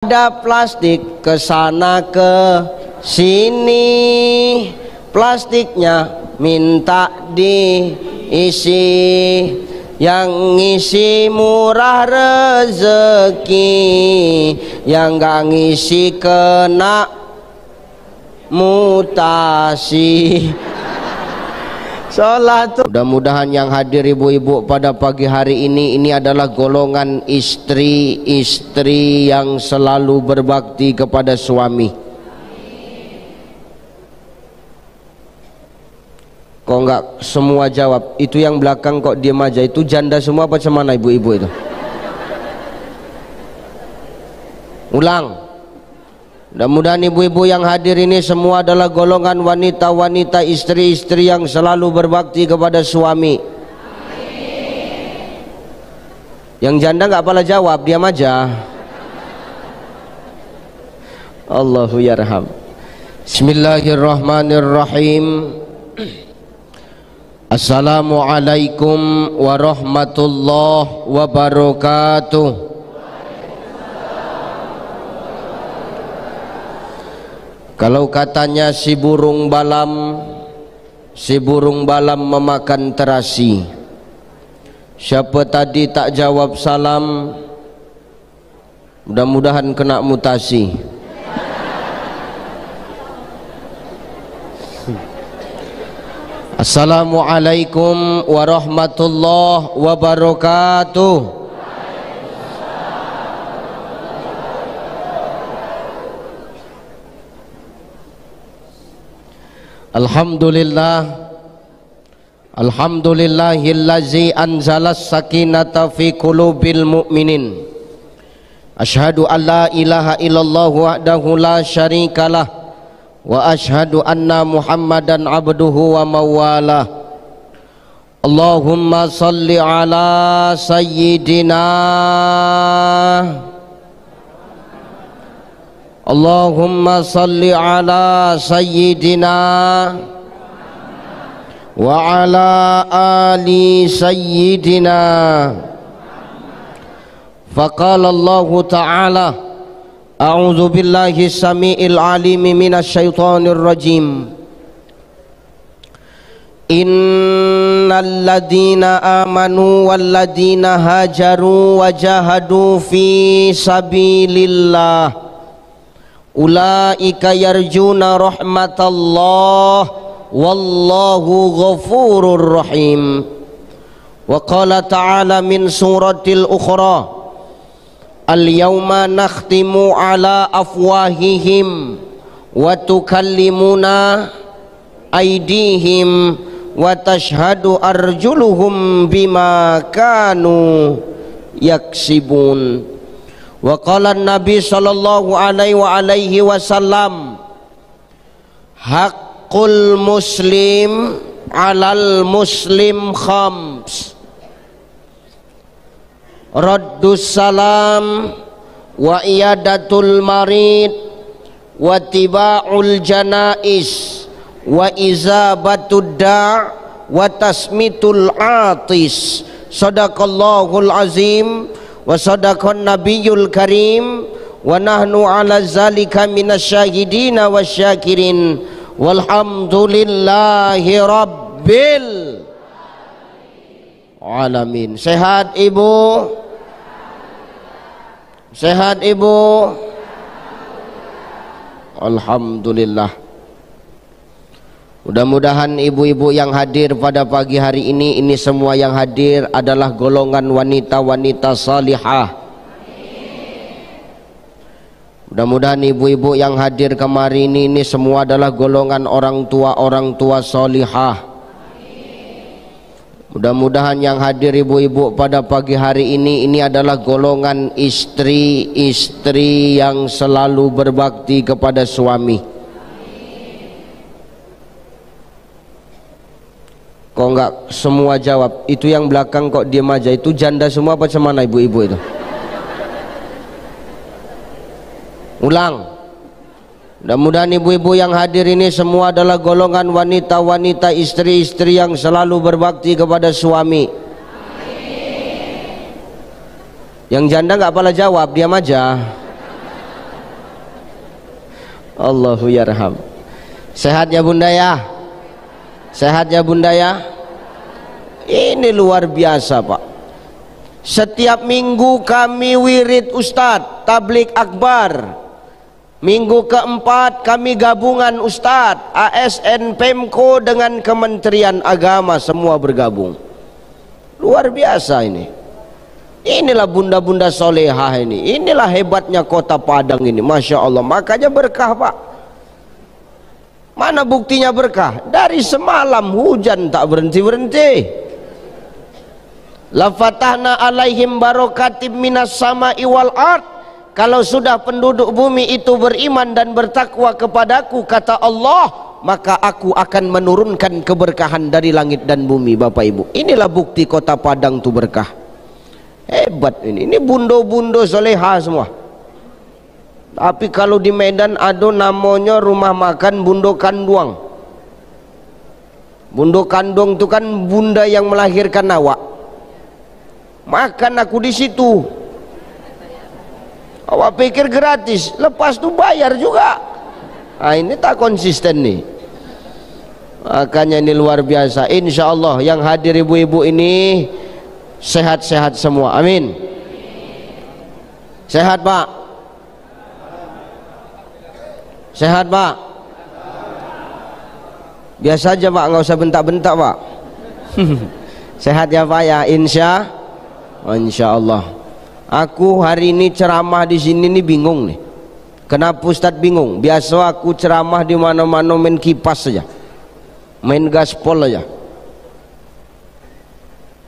Ada plastik ke sana ke sini, plastiknya minta diisi, yang ngisi murah rezeki, yang gak ngisi kena mutasi. Sholat. Mudah-mudahan yang hadir ibu-ibu pada pagi hari ini adalah golongan istri-istri yang selalu berbakti kepada suami. Kok enggak semua jawab? Itu yang belakang kok diam aja? Itu janda semua apa semana ibu-ibu itu? Ulang. Mudah-mudahan ibu-ibu yang hadir ini semua adalah golongan wanita-wanita istri-istri yang selalu berbakti kepada suami. Yang janda nggak pala jawab, diam aja. Allahu yarham. Bismillahirrahmanirrahim. Assalamualaikum warahmatullahi wabarakatuh. Kalau katanya si burung balam memakan terasi. Siapa tadi tak jawab salam, mudah-mudahan kena mutasi. Assalamualaikum warahmatullahi wabarakatuh. Alhamdulillahillazi anzalas sakinata fi qulubil mu'minin. Asyhadu an la ilaha illallah wahdahu la syarikalah wa asyhadu anna Muhammadan abduhu wa mawalah. Allahumma salli ala sayyidina Allahumma salli ala sayyidina wa ala ali sayyidina. Faqala Allahu ta'ala a'udzu billahi samiil alim minasy syaithanir rajim. Innal ladzina amanu wal ladzina hajaru wa jahadu fi sabilillah ulaika yarjuna rahmatallah wallahu ghafurur rahim. Wa qala ta'ala min suratil ukhra al-yawma nakhtimu ala afwahihim wa tukallimuna aydihim wa tashhadu arjuluhum bima kanu yaksibun. Wa qala Nabi sallallahu alaihi wasallam haqqul muslim alal muslim khams: raddus salam wa iyadatul marid wa tiba'ul janais wa izabatud da' wa tasmitul atis. Sadaqallahul azim wa sadaqan nabiyul karim wa nahnu ala zalika minasyahidina wasyakirin walhamdulillahi rabbil alamin. Sehat ibu? Sehat ibu? Alhamdulillah. Mudah-mudahan ibu-ibu yang hadir pada pagi hari ini semua yang hadir adalah golongan wanita-wanita salihah. Mudah-mudahan ibu-ibu yang hadir kemari ini semua adalah golongan orang tua salihah. Mudah-mudahan yang hadir ibu-ibu pada pagi hari ini adalah golongan istri-istri yang selalu berbakti kepada suami. Kok enggak semua jawab? Itu yang belakang kok diam aja? Itu janda semua apa semana ibu-ibu itu? Ulang. Mudah-mudahan ibu-ibu yang hadir ini semua adalah golongan wanita-wanita istri-istri yang selalu berbakti kepada suami. Yang janda nggak pala jawab, diam aja. Allahu yarham. Sehat ya bunda ya? Sehat ya bunda ya? Ini luar biasa pak. Setiap minggu kami wirid Ustadz tablik akbar. Minggu keempat kami gabungan Ustadz, ASN Pemko dengan Kementerian Agama semua bergabung. Luar biasa ini. Inilah bunda-bunda solehah ini. Inilah hebatnya kota Padang ini, Masya Allah. Makanya berkah pak. Mana buktinya berkah? Dari semalam hujan tak berhenti-berhenti. La fatahna alaihim barokatim minas sama'i wal ard. Kalau sudah penduduk bumi itu beriman dan bertakwa kepadaku, kata Allah, maka aku akan menurunkan keberkahan dari langit dan bumi. Bapak Ibu, inilah bukti kota Padang itu berkah. Hebat ini bundo-bundo soleha semua. Tapi kalau di Medan ada namanya rumah makan Bundo Kanduang. Bundo Kanduang itu kan bunda yang melahirkan awak. Makan aku di situ. Awak pikir gratis, lepas itu bayar juga. Nah, ini tak konsisten nih. Makanya ini luar biasa. Insya Allah yang hadir ibu-ibu ini sehat-sehat semua. Amin. Sehat pak? Sehat pak? Biasa aja pak, nggak usah bentak-bentak pak. Sehat ya pak ya, insya Allah. Aku hari ini ceramah di sini nih bingung nih. Kenapa Ustadz bingung? Biasa aku ceramah di mana-mana main kipas saja, main gaspol aja.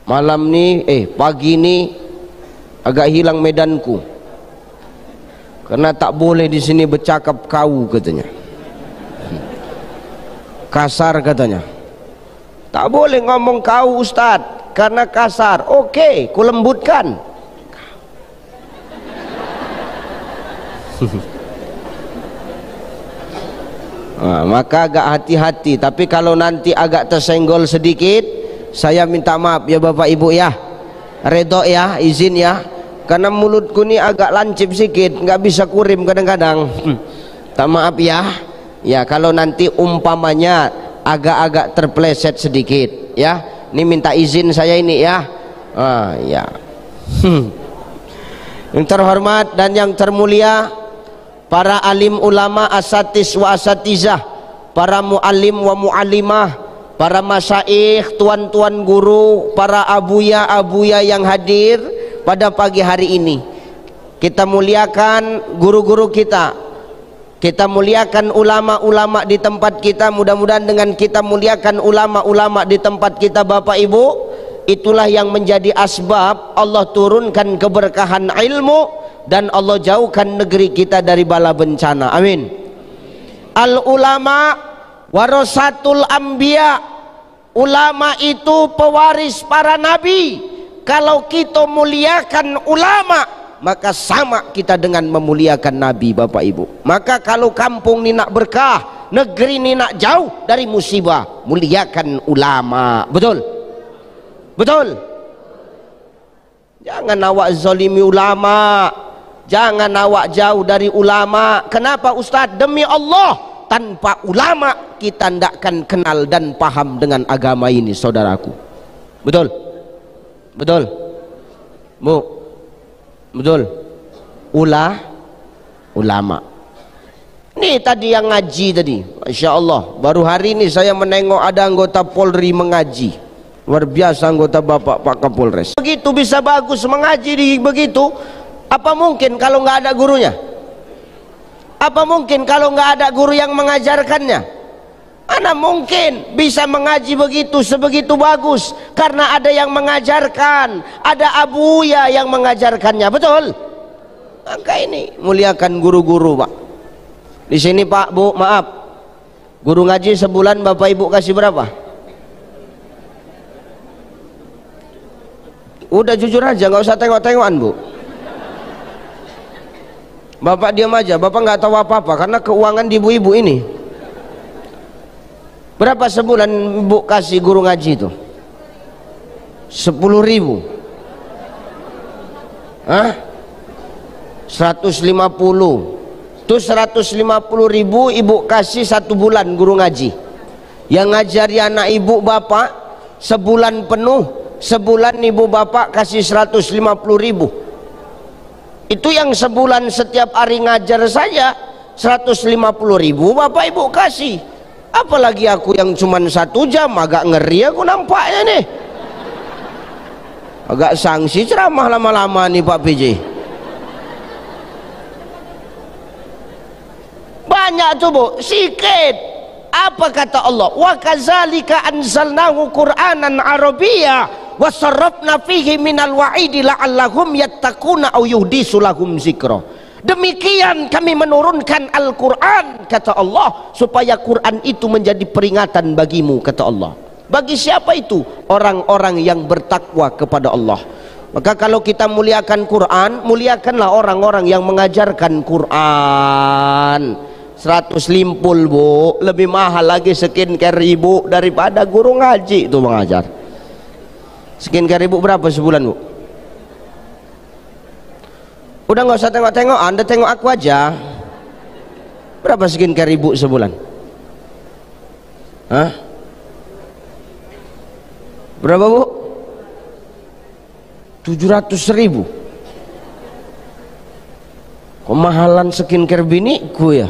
Malam nih, pagi ini agak hilang medanku. Karena tak boleh di sini bercakap kau katanya. Kasar katanya. Tak boleh ngomong kau Ustadz karena kasar. Oke, ku lembutkan. Nah, maka agak hati-hati. Tapi kalau nanti agak tersenggol sedikit, saya minta maaf ya Bapak Ibu ya. Redho ya, izin ya. Karena mulutku ini agak lancip sedikit, nggak bisa kurim kadang-kadang. Tak maaf ya. Ya kalau nanti umpamanya agak-agak terpleset sedikit ya. Ini minta izin saya ini ya. Ya. Yang terhormat dan yang termulia, para alim ulama asatis wa asatizah, para muallim wa muallimah, para masyaikh, tuan-tuan guru, para abuya yang hadir pada pagi hari ini. Kita muliakan guru-guru kita, kita muliakan ulama-ulama di tempat kita. Mudah-mudahan dengan kita muliakan ulama-ulama di tempat kita Bapak Ibu, itulah yang menjadi asbab Allah turunkan keberkahan ilmu dan Allah jauhkan negeri kita dari bala bencana. Amin. Al ulama warasatul anbiya. Ulama itu pewaris para nabi. Kalau kita muliakan ulama, maka sama kita dengan memuliakan nabi Bapak Ibu. Maka kalau kampung ini nak berkah, negeri ini nak jauh dari musibah, muliakan ulama. Betul? Betul? Jangan awak zalimi ulama, jangan awak jauh dari ulama. Kenapa Ustadz? Demi Allah, tanpa ulama kita tidak akan kenal dan paham dengan agama ini saudaraku. Betul? Betul Bu? Betul? Ulama ini tadi yang ngaji tadi, Masya Allah. Baru hari ini saya menengok ada anggota Polri mengaji. Luar biasa anggota Bapak Pak Kapolres. Begitu bisa bagus mengaji di begitu. Apa mungkin kalau nggak ada gurunya? Apa mungkin kalau nggak ada guru yang mengajarkannya? Mana mungkin bisa mengaji begitu sebegitu bagus? Karena ada yang mengajarkan, ada abuya yang mengajarkannya. Betul? Maka ini muliakan guru-guru Pak. Di sini Pak Bu, maaf, guru ngaji sebulan Bapak Ibu kasih berapa? Udah jujur aja, nggak usah tengok-tengokan Bu. Bapak diam aja, Bapak nggak tahu apa-apa karena keuangan di ibu-ibu ini. Berapa sebulan Bu kasih guru ngaji itu? 10.000. Hah? 150. Itu 150.000 ibu kasih 1 bulan guru ngaji. Yang ngajari anak ibu bapak sebulan penuh, sebulan ibu bapak kasih 150.000. Itu yang sebulan setiap hari ngajar saja 150.000 bapak ibu kasih. Apalagi aku yang cuman 1 jam, agak ngeri aku nampaknya nih. Agak sanksi ceramah lama-lama nih Pak PJ. Banyak tuh Bu, sikit. Apa kata Allah? Wa kadzalika anzalnahu Qur'anan Arabiyya wa sarrafna fihi minal wa'idi la'allahum yattaquna aw yuhdisu lahum zikra. Demikian kami menurunkan Al-Qur'an, kata Allah, supaya Qur'an itu menjadi peringatan bagimu, kata Allah. Bagi siapa itu? Orang-orang yang bertakwa kepada Allah. Maka kalau kita muliakan Quran, muliakanlah orang-orang yang mengajarkan Quran. 100 limpul Bu, lebih mahal lagi skincare ibu daripada guru ngaji itu mengajar. Skincare ibu berapa sebulan Bu? Udah nggak usah tengok-tengok, Anda tengok aku aja. Berapa skincare ibu sebulan? Hah? Berapa Bu? 700.000. Kemahalan skincare biniku ya.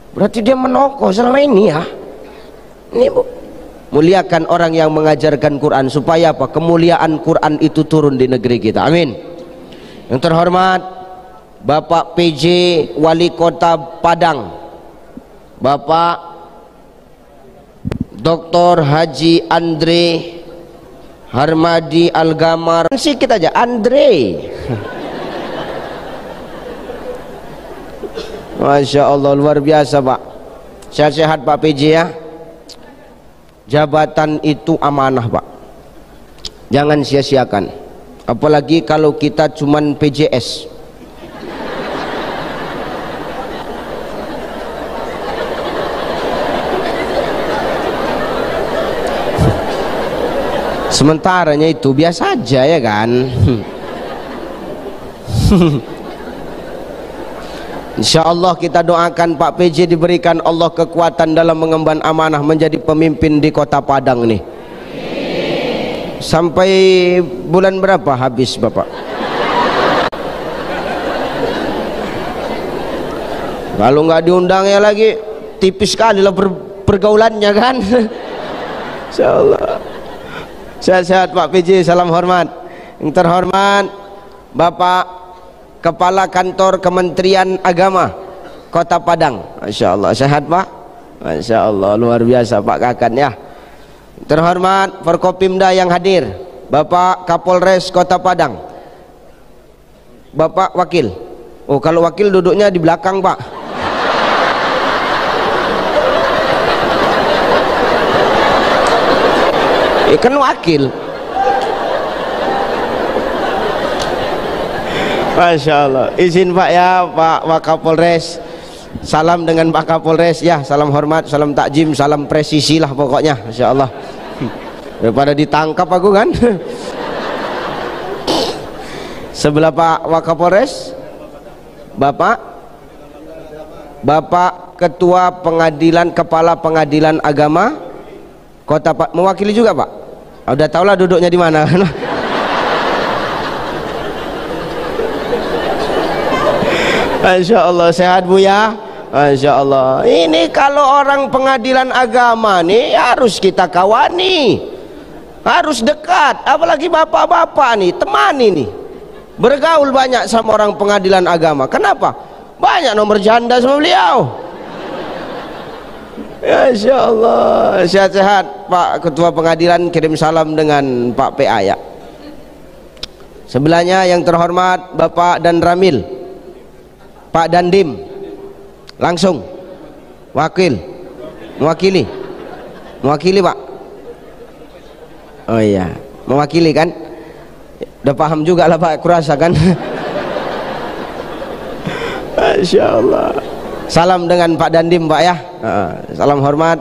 Berarti dia menokok selama ini ya. Ini Bu, muliakan orang yang mengajarkan Quran supaya apa? Kemuliaan Quran itu turun di negeri kita. Amin. Yang terhormat Bapak PJ Wali Kota Padang, Bapak Dr. Haji Andre Harmadi Algamar, sedikit aja Andre. Masya Allah, luar biasa Pak. Sehat-sehat Pak PJ ya. Jabatan itu amanah Pak, jangan sia-siakan. Apalagi kalau kita cuman PJS. Sementaranya itu biasa aja ya kan. Insya Allah kita doakan Pak PJ diberikan Allah kekuatan dalam mengemban amanah menjadi pemimpin di Kota Padang nih. Sampai bulan berapa habis Bapak? Kalau nggak diundang ya lagi tipis sekali lah pergaulannya kan. Insya Allah. Sehat-sehat Pak PJ, salam hormat. Yang terhormat Bapak Kepala Kantor Kementerian Agama Kota Padang. Masya Allah, sehat Pak? Masya Allah, luar biasa Pak Kakan ya. Terhormat Forkopimda yang hadir, Bapak Kapolres Kota Padang, Bapak Wakil. Oh, kalau wakil duduknya di belakang Pak. Kan wakil. Masya Allah. Izin Pak ya, Pak Kapolres. Salam dengan Pak Kapolres ya. Salam hormat, salam takjim, salam presisi lah pokoknya. Masya Allah. Daripada ditangkap aku kan. Sebelah Pak Wakapolres, Bapak Ketua Pengadilan, Kepala Pengadilan Agama Kota Pak, mewakili juga Pak. Udah tahulah duduknya di mana. Masya Allah, sehat Bu ya. Masya Allah. Ini kalau orang pengadilan agama nih harus kita kawani, harus dekat. Apalagi bapak-bapak nih, temani nih, bergaul banyak sama orang pengadilan agama. Kenapa? Banyak nomor janda sama beliau. Masya Allah. Sehat-sehat Pak Ketua Pengadilan, kirim salam dengan Pak PA ya. Sebelahnya yang terhormat Bapak Dan Ramil, Pak Dandim, langsung mewakili Pak. Oh iya, mewakili kan, udah paham juga lah Pak, kurasa kan. Masya Allah. Salam dengan Pak Dandim Pak ya. Salam hormat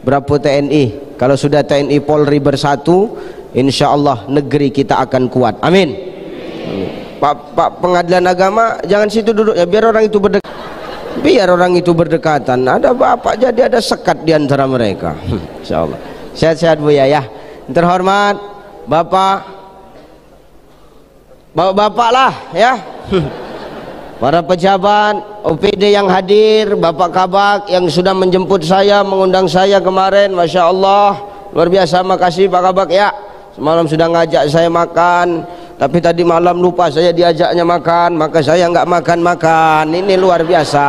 Bravo TNI. Kalau sudah TNI Polri bersatu, insya Allah negeri kita akan kuat. Amin. Pak pengadilan agama, jangan situ duduk ya, biar orang itu berdekatan. Ada bapak jadi ada sekat di antara mereka. Insyaallah. Sehat-sehat Bu ya. Terhormat bapak lah ya. Para pejabat OPD yang hadir, Bapak Kabak yang sudah menjemput saya, mengundang saya kemarin, Masya Allah luar biasa. Makasih Pak Kabak ya, semalam sudah ngajak saya makan, tapi tadi malam lupa saya diajaknya makan, maka saya nggak makan. Ini luar biasa.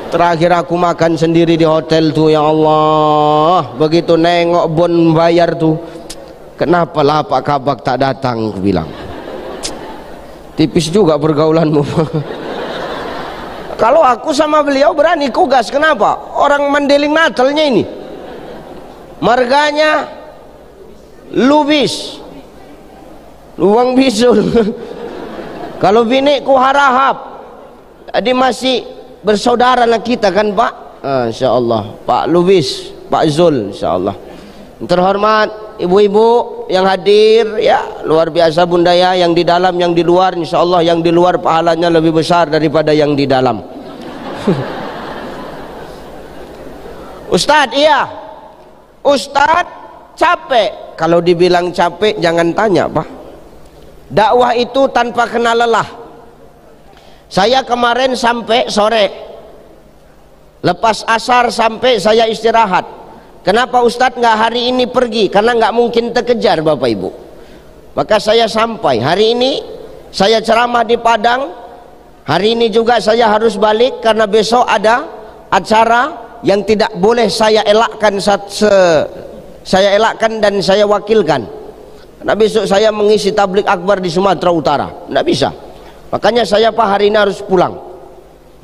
Terakhir aku makan sendiri di hotel tuh, ya Allah. Begitu nengok bon bayar tuh, kenapa lah Pak Kabak tak datang, aku bilang. Tipis juga pergaulanmu. Kalau aku sama beliau berani kugas, kenapa? Orang Mandeling Natalnya ini marganya Lubis, luang bisul. Kalau binikku harahap, jadi masih bersaudara lah kita kan Pak. Insya Allah Pak Lubis, Pak Zul, insya Allah. Terhormat ibu-ibu yang hadir ya, luar biasa Bunda ya, yang di dalam yang di luar, insya Allah yang di luar pahalanya lebih besar daripada yang di dalam. Ustadz, iya Ustadz capek. Kalau dibilang capek jangan tanya Pak. Dakwah itu tanpa kenal lelah. Saya kemarin sampai sore, lepas asar sampai saya istirahat. Kenapa Ustadz nggak hari ini pergi? Karena nggak mungkin terkejar Bapak Ibu. Maka saya sampai hari ini, saya ceramah di Padang. Hari ini juga saya harus balik karena besok ada acara yang tidak boleh saya elakkan, dan saya wakilkan. Karena besok saya mengisi tablik akbar di Sumatera Utara, nggak bisa. Makanya saya Pak hari ini harus pulang.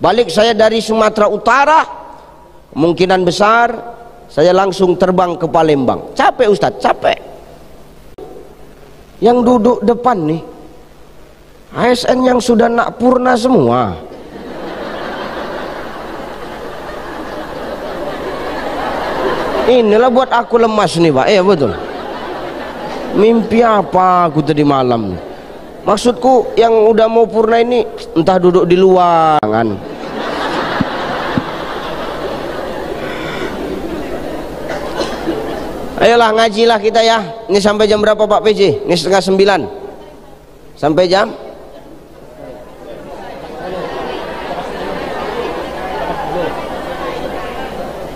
Balik saya dari Sumatera Utara, kemungkinan besar saya langsung terbang ke Palembang. Capek Ustadz, capek. Yang duduk depan nih ASN yang sudah nak purna semua. Inilah buat aku lemas nih Pak. Betul. Mimpi apa aku tadi malam? Maksudku yang udah mau purna ini entah duduk di luar kan. Ayolah ngajilah kita ya. Ini sampai jam berapa Pak PJ? Ini 8:30. Sampai jam?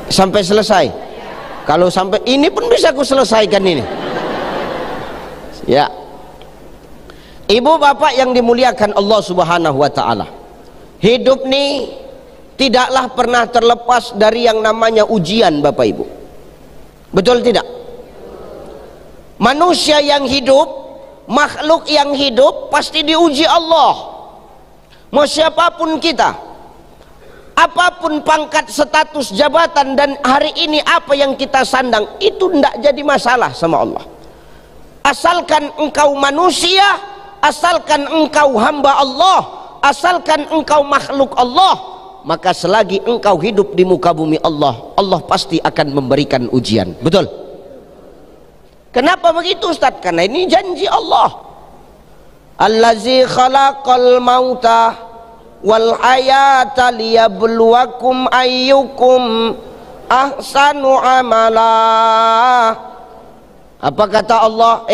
Sampai selesai. Kalau sampai ini pun bisa aku selesaikan ini. Ya. Ibu bapak yang dimuliakan Allah Subhanahu wa taala. Hidup nih tidaklah pernah terlepas dari yang namanya ujian Bapak Ibu. Betul tidak? Manusia yang hidup, makhluk yang hidup pasti diuji Allah. Mau siapapun kita, apapun pangkat, status, jabatan, dan hari ini apa yang kita sandang, itu tidak jadi masalah sama Allah. Asalkan engkau manusia, asalkan engkau hamba Allah, asalkan engkau makhluk Allah, maka selagi engkau hidup di muka bumi Allah, Allah pasti akan memberikan ujian. Betul? Kenapa begitu Ustaz? Karena ini janji Allah. Allazi khalaqal mauta wal hayata liyabluwakum ayyukum ahsanu amala. Apa kata Allah?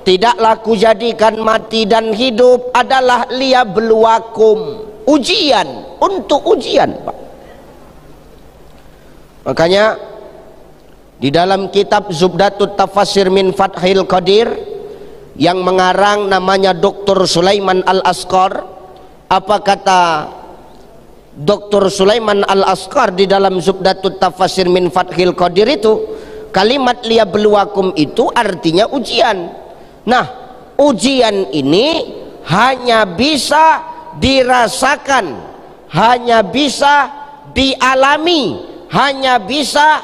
Tidaklah kujadikan mati dan hidup adalah liyabluwakum, ujian, untuk ujian Pak. Makanya di dalam kitab Zubdatut Tafasir min Fathil Qadir yang mengarang namanya Dr. Sulaiman Al-Asqar, apa kata Dr. Sulaiman Al-Asqar di dalam Zubdatut Tafasir min Fathil Qadir itu, kalimat liyabluwakum itu artinya ujian. Nah, ujian ini hanya bisa dirasakan, hanya bisa dialami, hanya bisa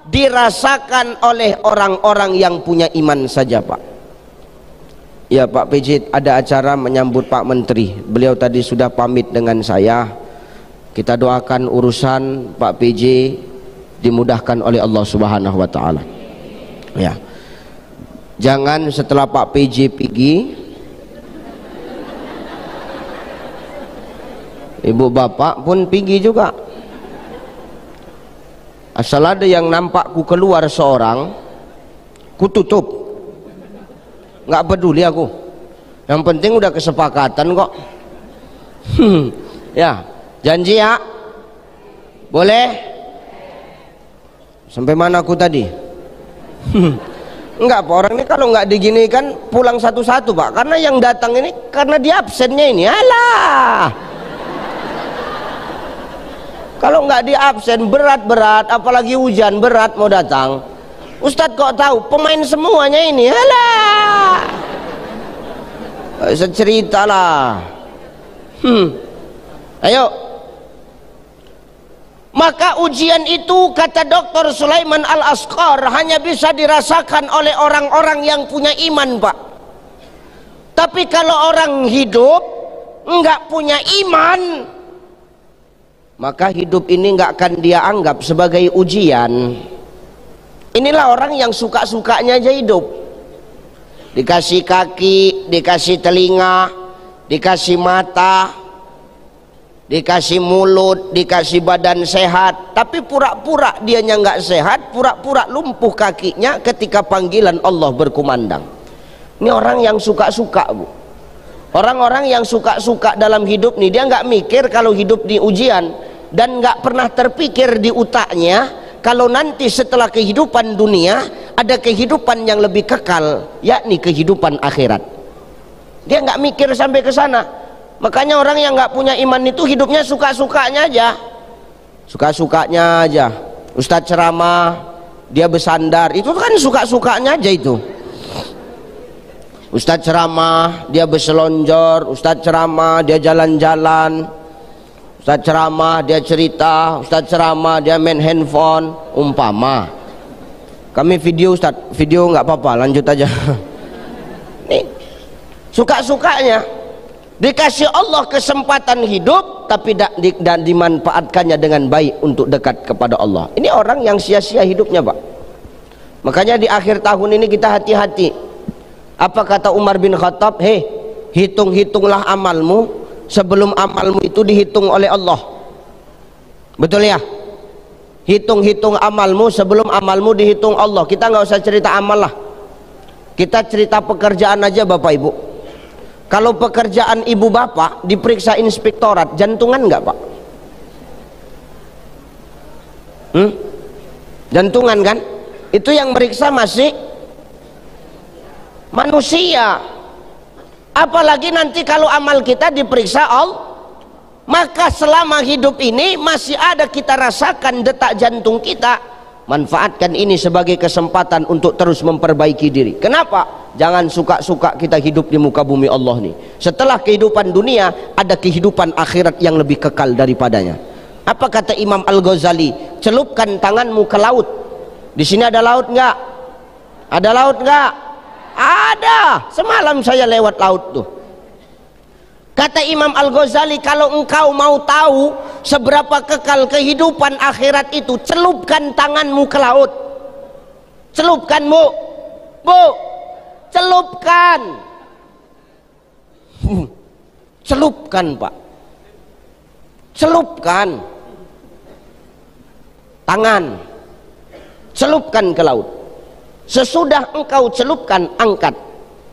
dirasakan oleh orang-orang yang punya iman saja Pak. Ya Pak PJ ada acara menyambut Pak Menteri, beliau tadi sudah pamit dengan saya. Kita doakan urusan Pak PJ dimudahkan oleh Allah Subhanahu wa taala. Ya. Jangan setelah Pak PJ pergi Ibu bapak pun pergi juga. Asal ada yang nampak ku keluar seorang, ku tutup. Nggak peduli aku. Yang penting udah kesepakatan kok. Ya, janji ya. Boleh? Sampai mana aku tadi? Enggak, Pak, orang ini kalau nggak diginikan pulang satu-satu, Pak. Karena yang datang ini karena dia absennya ini. Alah. Kalau nggak di absen berat-berat, apalagi hujan berat mau datang. Ustadz kok tahu pemain semuanya ini? Alah. Cerita lah. Ayo. Maka ujian itu kata Dr. Sulaiman Al-Asqar hanya bisa dirasakan oleh orang-orang yang punya iman, Pak. Tapi kalau orang hidup nggak punya iman, maka hidup ini nggak akan dia anggap sebagai ujian. Inilah orang yang suka-sukanya aja hidup. Dikasih kaki, dikasih telinga, dikasih mata, dikasih mulut, dikasih badan sehat, tapi pura-pura dianya nggak sehat, pura-pura lumpuh kakinya ketika panggilan Allah berkumandang. Ini orang yang suka-suka, Bu. Orang-orang yang suka-suka dalam hidup nih, dia nggak mikir kalau hidup di ujian, dan nggak pernah terpikir di otaknya kalau nanti setelah kehidupan dunia ada kehidupan yang lebih kekal, yakni kehidupan akhirat. Dia nggak mikir sampai ke sana. Makanya orang yang nggak punya iman itu hidupnya suka-sukanya aja, suka-sukanya aja. Ustadz ceramah, dia bersandar, itu kan suka-sukanya aja itu. Ustadz ceramah, dia berselonjor. Ustadz ceramah, dia jalan-jalan. Ustadz ceramah, dia cerita. Ustadz ceramah, dia main handphone. Umpama kami video, Ustadz video nggak apa-apa, lanjut aja. Nih suka-sukanya. Dikasih Allah kesempatan hidup tapi dan dimanfaatkannya dengan baik untuk dekat kepada Allah. Ini orang yang sia-sia hidupnya, Pak. Makanya di akhir tahun ini kita hati-hati. Apa kata Umar bin Khattab? Hei, hitung-hitunglah amalmu sebelum amalmu itu dihitung oleh Allah. Betul ya? Hitung-hitung amalmu sebelum amalmu dihitung Allah. Kita nggak usah cerita amal lah, kita cerita pekerjaan aja, Bapak Ibu. Kalau pekerjaan ibu bapak diperiksa inspektorat, jantungan nggak, Pak? Jantungan kan? Itu yang meriksa masih manusia. Apalagi nanti kalau amal kita diperiksa Allah. Maka selama hidup ini masih ada kita rasakan detak jantung kita. Manfaatkan ini sebagai kesempatan untuk terus memperbaiki diri. Kenapa? Jangan suka-suka kita hidup di muka bumi Allah nih. Setelah kehidupan dunia ada kehidupan akhirat yang lebih kekal daripadanya. Apa kata Imam Al-Ghazali? Celupkan tanganmu ke laut. Di sini ada laut nggak? Ada laut nggak? Ada. Semalam saya lewat laut tuh. Kata Imam Al-Ghazali, kalau engkau mau tahu seberapa kekal kehidupan akhirat itu, celupkan tanganmu ke laut. Celupkan, Bu. Bu, celupkan. Celupkan, Pak. Celupkan. Tangan. Celupkan ke laut. Sesudah engkau celupkan, angkat.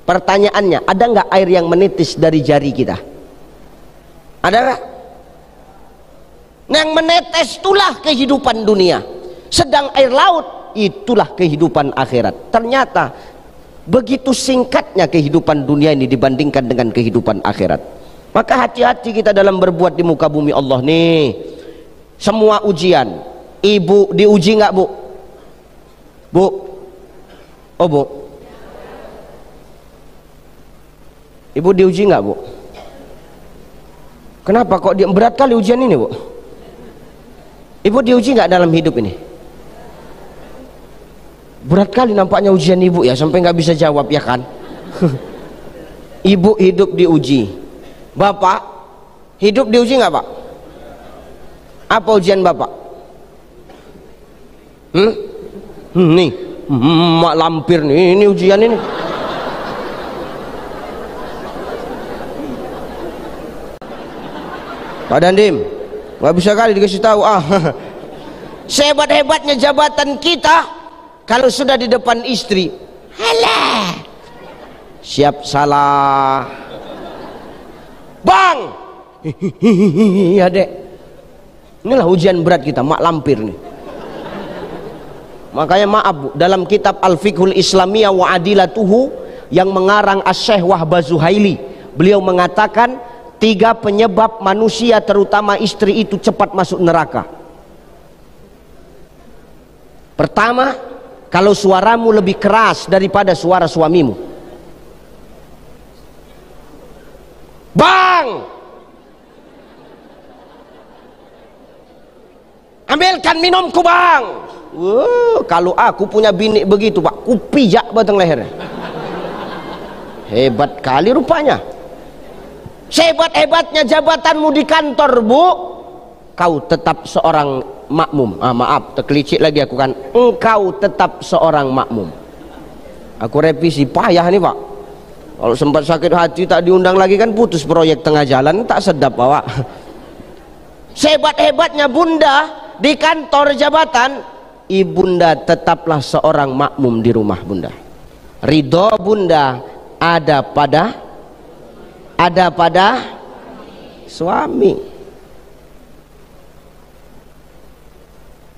Pertanyaannya, ada nggak air yang menitis dari jari kita? Ada nggak? Yang menetes itulah kehidupan dunia. Sedang air laut itulah kehidupan akhirat. Ternyata begitu singkatnya kehidupan dunia ini dibandingkan dengan kehidupan akhirat. Maka hati-hati kita dalam berbuat di muka bumi Allah nih. Semua ujian. Ibu diuji nggak, Bu? Bu? Oh, Bu. Ibu diuji nggak, Bu? Kenapa kok dia berat kali ujian ini, Bu? Ibu diuji nggak dalam hidup ini? Berat kali nampaknya ujian ibu ya, sampai nggak bisa jawab ya kan? Ibu hidup diuji. Bapak hidup diuji nggak, Pak? Apa ujian Bapak? Nih, mak lampir nih, ini ujian ini. Pak Dandim, nggak bisa kali dikasih tahu. Sehebat-hebatnya jabatan kita, kalau sudah di depan istri, halah, siap salah, bang. Ya dek, inilah ujian berat kita, mak lampir nih. Makanya maaf Bu, dalam kitab Al-Fiqhul Islamiyah wa Adilatuhu yang mengarang Asy-Syaikh Wahbah Zuhaili, beliau mengatakan 3 penyebab manusia terutama istri itu cepat masuk neraka. Pertama, kalau suaramu lebih keras daripada suara suamimu. Bang, ambilkan minumku bang. Kalau aku punya bini begitu Pak, ku pijak batang lehernya. Hebat kali rupanya. Sehebat-hebatnya jabatanmu di kantor Bu, kau tetap seorang makmum. Maaf, terkelicik lagi aku kan. Engkau tetap seorang makmum. Aku revisi, payah nih Pak. Kalau sempat sakit hati tak diundang lagi kan putus proyek tengah jalan, tak sedap Pak. Sehebat-hebatnya bunda di kantor jabatan, ibunda tetaplah seorang makmum di rumah bunda. Ridho bunda ada pada suami.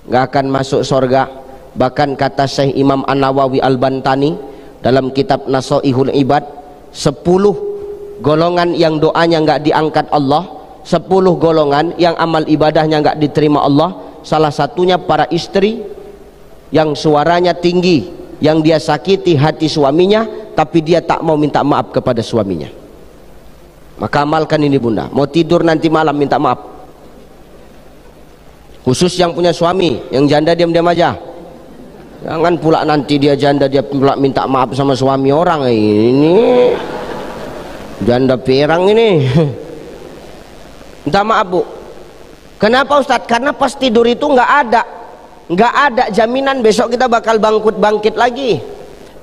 Nggak akan masuk surga. Bahkan kata Syekh Imam An-Nawawi Al-Bantani dalam kitab Nasaihul Ibad, 10 golongan yang doanya nggak diangkat Allah, 10 golongan yang amal ibadahnya nggak diterima Allah. Salah satunya para istri yang suaranya tinggi, yang dia sakiti hati suaminya, tapi dia tak mau minta maaf kepada suaminya. Maka amalkan ini bunda. Mau tidur nanti malam minta maaf. Khusus yang punya suami, yang janda diam-diam aja. Jangan pula nanti dia janda dia pula minta maaf sama suami orang. Ini janda pirang ini. Minta maaf Bu. Kenapa Ustadz? Karena pas tidur itu nggak ada jaminan besok kita bakal bangkit lagi.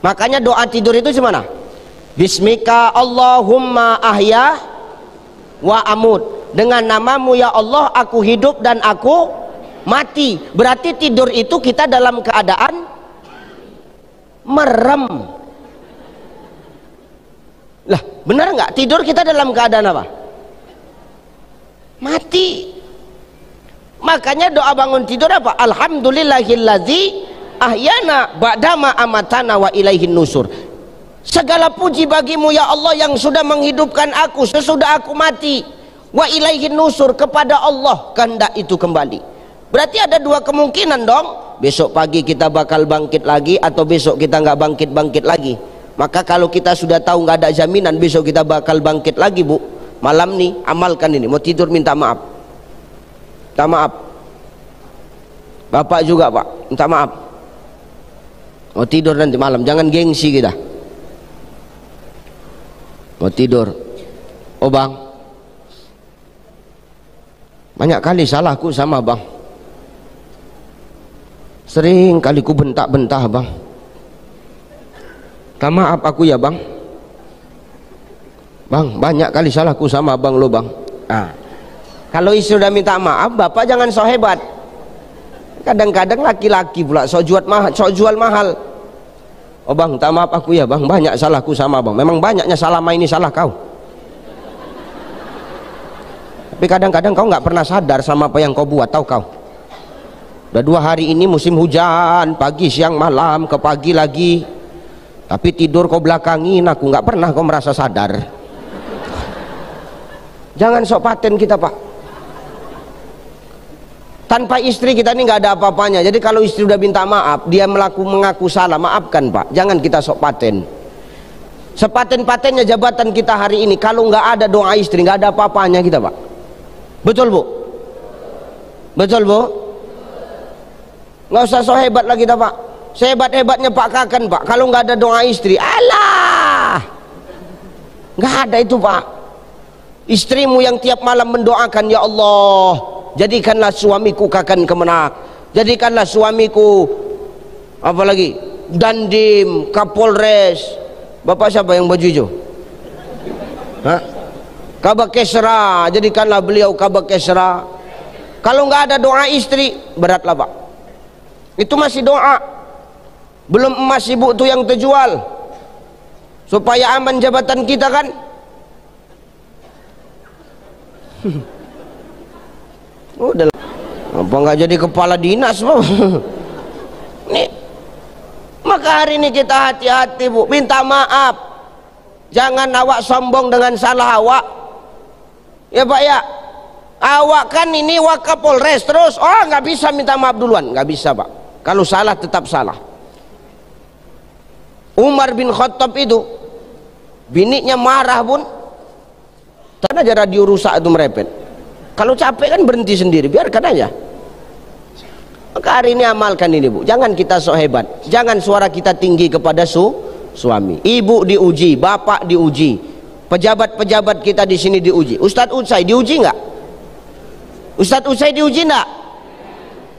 Makanya doa tidur itu gimana? Bismika Allahumma ahya wa amut. Dengan namamu ya Allah aku hidup dan aku mati. Berarti tidur itu kita dalam keadaan merem. Lah benar nggak? Tidur kita dalam keadaan apa? Mati. Makanya doa bangun tidur apa? Alhamdulillahilladzi ahyana ba'dama amatana wa ilaihin nusur. Segala puji bagimu ya Allah yang sudah menghidupkan aku sesudah aku mati. Wa ilaihin nusur, kepada Allah kehendak itu kembali. Berarti ada 2 kemungkinan dong. Besok pagi kita bakal bangkit lagi atau besok kita nggak bangkit lagi. Maka kalau kita sudah tahu nggak ada jaminan besok kita bakal bangkit lagi Bu, malam nih amalkan ini. Mau tidur minta maaf. Minta maaf. Bapak juga Pak, minta maaf. Mau tidur nanti malam, jangan gengsi kita. Mau tidur, oh bang, banyak kali salahku sama bang. Sering kali ku bentak-bentak bang. Minta maaf aku ya bang. Bang, banyak kali salahku sama bang lo bang. Kalau istri sudah minta maaf, bapak jangan so hebat. Kadang-kadang laki-laki pula so jual mahal. Oh bang, minta maaf aku ya bang, banyak salahku sama bang. Memang banyaknya selama ini salah kau. Tapi kadang-kadang kau nggak pernah sadar sama apa yang kau buat, tahu kau? Udah 2 hari ini musim hujan, pagi, siang, malam, ke pagi lagi. Tapi tidur kau belakangin aku, nggak pernah kau merasa sadar. Jangan sok paten kita Pak. Tanpa istri kita ini nggak ada apa-apanya. Jadi kalau istri udah minta maaf, dia mengaku salah, maafkan Pak. Jangan kita sok paten. Sepaten-patennya jabatan kita hari ini, kalau nggak ada doa istri, nggak ada apa-apanya kita Pak. Betul Bu? Betul Bu? Nggak usah so hebat lagi kita Pak. Sehebat-hebatnya Pak Kakan Pak, kalau nggak ada doa istri, alah, nggak ada itu Pak. Istrimu yang tiap malam mendoakan, ya Allah, jadikanlah suamiku Kakan Kemenak, jadikanlah suamiku apalagi Dandim, Kapolres. Bapak siapa yang baju hijau? Hah? Kaba Kesra, jadikanlah beliau Kaba Kesra. Kalau nggak ada doa istri, beratlah Pak. Itu masih doa. Belum emas ibu tuh yang terjual. Supaya aman jabatan kita kan. Udah. Apa nggak jadi kepala dinas Pak? Nih. Maka hari ini kita hati-hati Bu. Minta maaf. Jangan awak sombong dengan salah awak. Ya Pak ya. Awak kan ini Wakapolres terus, oh nggak bisa minta maaf duluan, nggak bisa Pak. Kalau salah tetap salah. Umar bin Khattab itu biniknya marah pun, karena aja radio rusak itu merepet. Kalau capek kan berhenti sendiri, biarkan aja. Maka hari ini amalkan ini Bu, jangan kita sok hebat, jangan suara kita tinggi kepada suami. Ibu diuji, bapak diuji, pejabat-pejabat kita di sini diuji. Ustadz Utsai diuji nggak? Ustadz Utsai diuji enggak?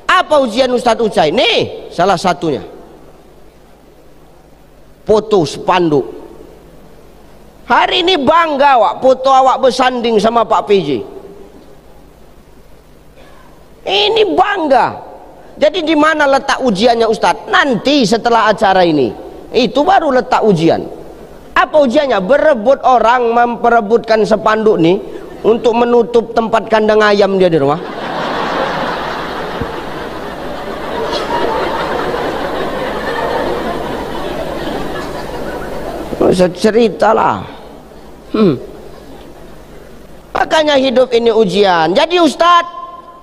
Apa ujian Ustadz Utsai? Nih salah satunya, foto spanduk. Hari ini bangga wak, foto awak bersanding sama Pak PJ. Ini bangga. Jadi di mana letak ujiannya Ustadz? Nanti setelah acara ini, itu baru letak ujian. Apa ujiannya? Berebut orang memperebutkan spanduk nih untuk menutup tempat kandang ayam dia di rumah. Bisa ceritalah. Makanya hidup ini ujian. Jadi Ustadz,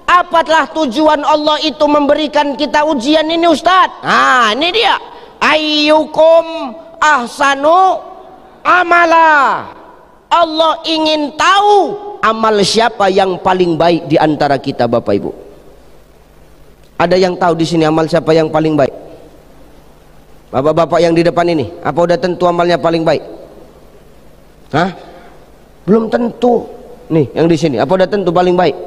apalah tujuan Allah itu memberikan kita ujian ini Ustadz? Nah ini dia. Ayyukum ahsanu amala. Allah ingin tahu amal siapa yang paling baik di antara kita Bapak Ibu. Ada yang tahu di sini amal siapa yang paling baik? Bapak-bapak yang di depan ini, apa udah tentu amalnya paling baik? Hah? Belum tentu. Nih, yang di sini, apa udah tentu paling baik?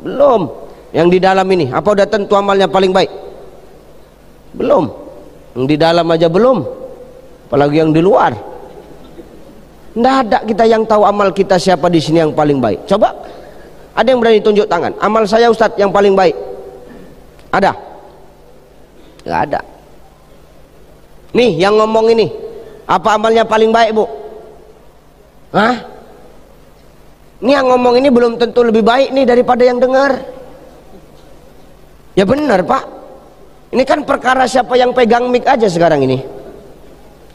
Belum. Yang di dalam ini, apa udah tentu amalnya paling baik? Belum. Yang di dalam aja belum. Apalagi yang di luar. Nggak ada kita yang tahu amal kita siapa di sini yang paling baik. Coba, ada yang berani tunjuk tangan? Amal saya Ustadz yang paling baik. Ada? Nggak ada. Nih yang ngomong ini, apa amalnya paling baik Bu? Hah? Ini yang ngomong ini belum tentu lebih baik nih daripada yang dengar. Ya benar Pak. Ini kan perkara siapa yang pegang mic aja sekarang ini.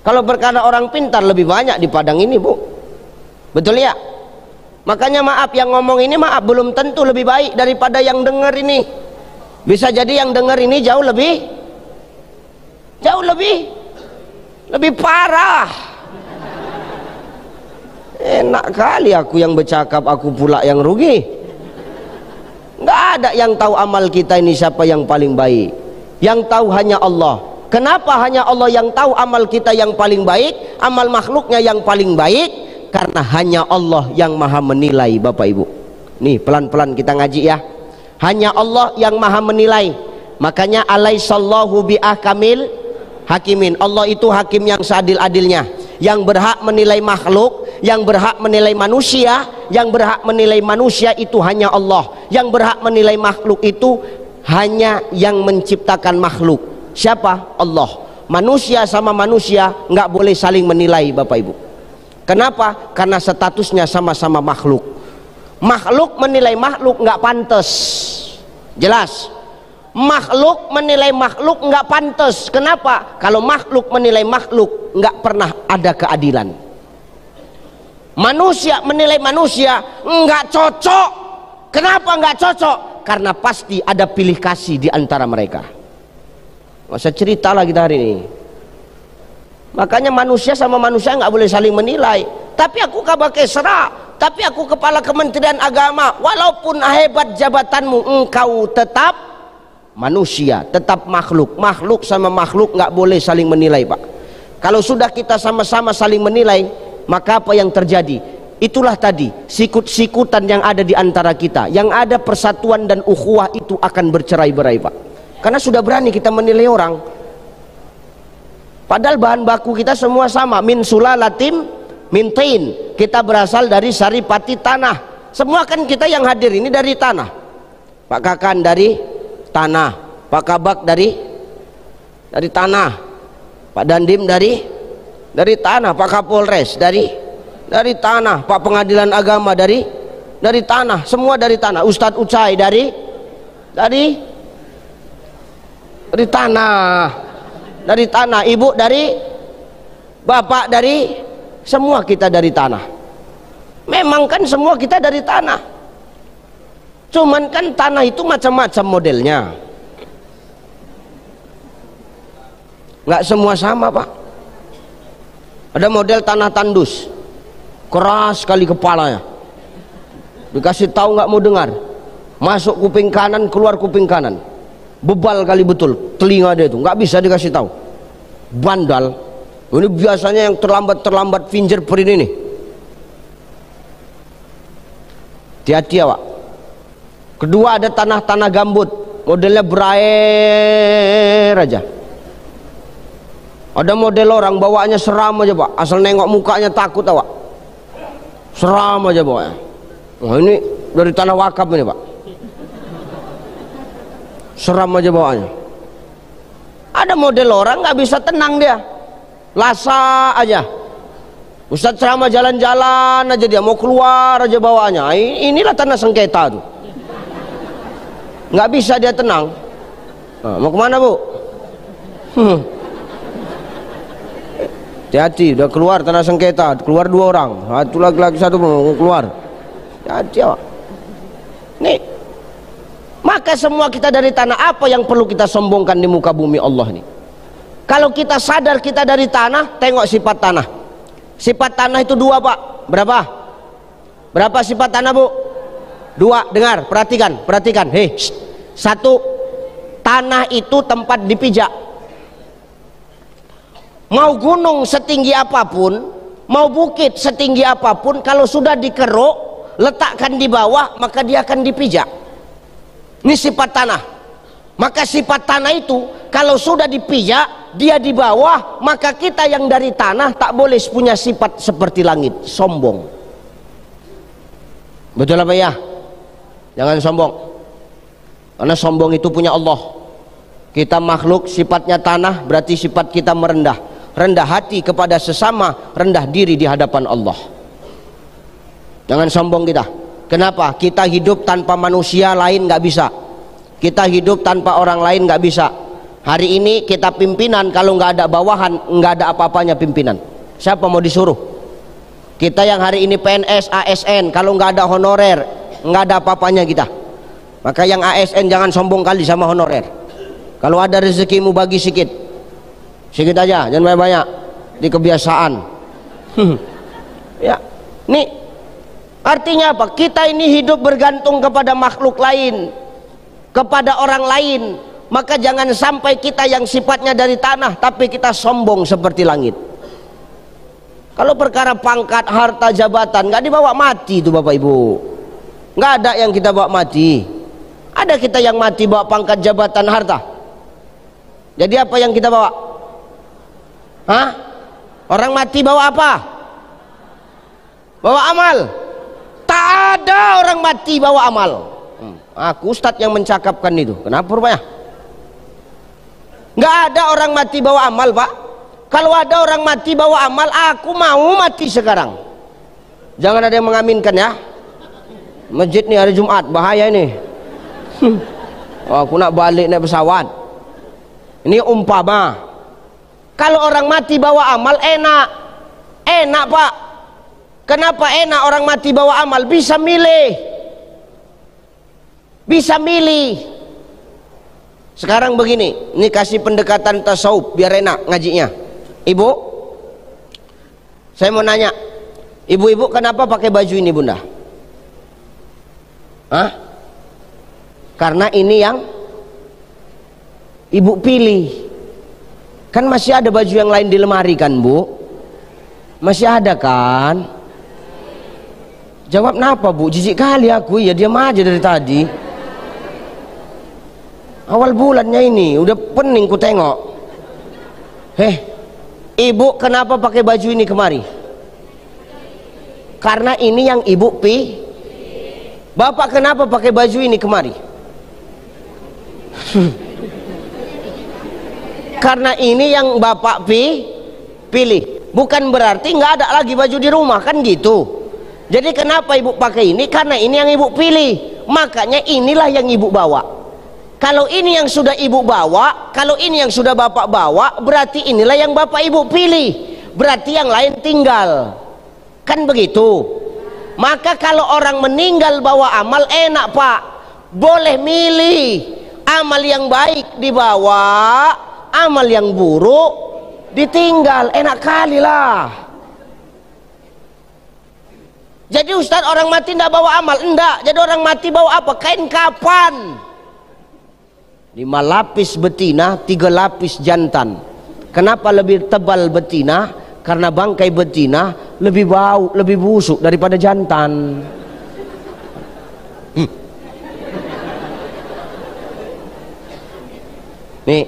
Kalau perkara orang pintar lebih banyak di padang ini Bu. Betul ya? Makanya maaf yang ngomong ini maaf belum tentu lebih baik daripada yang dengar ini. Bisa jadi yang dengar ini jauh lebih parah. Enak kali aku yang bercakap, aku pula yang rugi. Nggak ada yang tahu amal kita ini siapa yang paling baik. Yang tahu hanya Allah. Kenapa hanya Allah yang tahu amal kita yang paling baik, amal makhluknya yang paling baik? Karena hanya Allah yang maha menilai Bapak Ibu. Nih pelan-pelan kita ngaji ya. Hanya Allah yang maha menilai. Makanya alaihissallahu biahkamil hakimin. Allah itu hakim yang seadil-adilnya. Yang berhak menilai makhluk, yang berhak menilai manusia, yang berhak menilai manusia itu hanya Allah. Yang berhak menilai makhluk itu hanya yang menciptakan makhluk. Siapa? Allah. Manusia sama manusia nggak boleh saling menilai Bapak Ibu. Kenapa? Karena statusnya sama-sama makhluk. Makhluk menilai makhluk nggak pantas. Jelas. Makhluk menilai makhluk nggak pantas. Kenapa? Kalau makhluk menilai makhluk nggak pernah ada keadilan. Manusia menilai manusia nggak cocok. Kenapa nggak cocok? Karena pasti ada pilih kasih di antara mereka. Masa cerita lah kita hari ini. Makanya manusia sama manusia nggak boleh saling menilai. Tapi aku Kaba Kesra, tapi aku kepala Kementerian Agama. Walaupun hebat jabatanmu, engkau tetap manusia, tetap makhluk. Makhluk sama makhluk nggak boleh saling menilai Pak. Kalau sudah kita sama-sama saling menilai, maka apa yang terjadi? Itulah tadi sikut-sikutan yang ada di antara kita. Yang ada persatuan dan ukhuwah itu akan bercerai-berai Pak. Karena sudah berani kita menilai orang. Padahal bahan baku kita semua sama, min sulalatim Mintain, kita berasal dari saripati tanah. Semua kan kita yang hadir ini dari tanah. Pak Kakan dari tanah, Pak Kabak dari tanah, Pak Dandim dari tanah, Pak Kapolres dari tanah, Pak Pengadilan Agama dari tanah, semua dari tanah. Ustadz Ucai dari tanah, Ibu dari, Bapak dari, semua kita dari tanah. Memang kan semua kita dari tanah. Cuman kan tanah itu macam-macam modelnya. Nggak semua sama, Pak. Ada model tanah tandus, keras sekali kepalanya. Dikasih tahu nggak mau dengar. Masuk kuping kanan, keluar kuping kanan. Bebal kali betul telinga dia itu, nggak bisa dikasih tahu. Bandal. Ini biasanya yang terlambat fingerprint ini. Hati-hati ya, Pak. Kedua ada tanah gambut, modelnya berair aja. Ada model orang bawaannya seram aja, Pak. Asal nengok mukanya takut, Pak. Seram aja bawaannya. Nah, ini dari tanah wakaf ini, Pak. Seram aja bawaannya. Ada model orang nggak bisa tenang dia, lasa aja. Ustadz ceramah jalan-jalan aja, dia mau keluar aja bawaannya. Inilah tanah sengketa tuh. Nggak bisa dia tenang. Nah, mau kemana, Bu? Hati-hati, udah keluar tanah sengketa, keluar 2 orang, satu laki-laki, satu mau keluar. Hati-hati ya, Pak. Nih, maka semua kita dari tanah. Apa yang perlu kita sombongkan di muka bumi Allah ini? Kalau kita sadar kita dari tanah, tengok sifat tanah. Sifat tanah itu 2, Pak. Berapa sifat tanah, Bu? 2. Dengar, perhatikan. Hei, 1, tanah itu tempat dipijak. Mau gunung setinggi apapun, mau bukit setinggi apapun, kalau sudah dikeruk, letakkan di bawah, maka dia akan dipijak. Ini sifat tanah. Maka sifat tanah itu kalau sudah dipijak, dia di bawah, maka kita yang dari tanah tak boleh punya sifat seperti langit, sombong. Betul apa ya? Jangan sombong. Karena sombong itu punya Allah. Kita makhluk sifatnya tanah, berarti sifat kita merendah. Rendah hati kepada sesama, rendah diri di hadapan Allah. Jangan sombong kita. Kenapa? Kita hidup tanpa manusia lain nggak bisa. Kita hidup tanpa orang lain nggak bisa. Hari ini kita pimpinan, kalau nggak ada bawahan, nggak ada apa-apanya pimpinan. Siapa mau disuruh? Kita yang hari ini PNS, ASN, kalau nggak ada honorer, nggak ada apa-apanya kita. Maka yang ASN jangan sombong kali sama honorer. Kalau ada rezekimu bagi sedikit aja, jangan banyak-banyak. Di kebiasaan. Ya, nih artinya apa? Kita ini hidup bergantung kepada makhluk lain, kepada orang lain. Maka jangan sampai kita yang sifatnya dari tanah, tapi kita sombong seperti langit. Kalau perkara pangkat, harta, jabatan, nggak dibawa mati itu Bapak Ibu. Nggak ada yang kita bawa mati. Ada kita yang mati bawa pangkat, jabatan, harta. Jadi apa yang kita bawa? Hah? Orang mati bawa apa? Bawa amal. Tak ada orang mati bawa amal. Aku Ustadz yang mencakapkan itu. Kenapa rupanya? Nggak ada orang mati bawa amal, Pak. Kalau ada orang mati bawa amal, aku mau mati sekarang. Jangan ada yang mengaminkan ya. Masjid nih hari Jumat, bahaya ini. Aku nak balik naik pesawat. Ini umpama. Kalau orang mati bawa amal enak. Enak, Pak. Kenapa enak orang mati bawa amal? Bisa milih. Bisa milih. Sekarang begini, ini kasih pendekatan tasawuf biar enak ngajinya. Ibu, saya mau nanya, ibu-ibu kenapa pakai baju ini, Bunda? Hah? Karena ini yang ibu pilih. Kan masih ada baju yang lain di lemari kan, Bu? Masih ada kan? Jawab napa, Bu? Jijik kali aku, ya diam aja dari tadi. Awal bulannya ini udah pening ku tengok. Ibu kenapa pakai baju ini kemari? Karena ini yang ibu Bapak kenapa pakai baju ini kemari? Karena ini yang bapak pilih. Bukan berarti nggak ada lagi baju di rumah, kan gitu. Jadi kenapa ibu pakai ini? Karena ini yang ibu pilih. Makanya inilah yang ibu bawa. Kalau ini yang sudah ibu bawa, kalau ini yang sudah bapak bawa, berarti inilah yang bapak ibu pilih. Berarti yang lain tinggal. Kan begitu. Maka kalau orang meninggal bawa amal enak, Pak. Boleh milih. Amal yang baik dibawa, amal yang buruk ditinggal. Enak kali lah. Jadi Ustaz, orang mati tidak bawa amal? Enggak. Jadi orang mati bawa apa? Kain kapan. 5 lapis betina, 3 lapis jantan. Kenapa lebih tebal betina? Karena bangkai betina lebih bau, lebih busuk daripada jantan. Nih,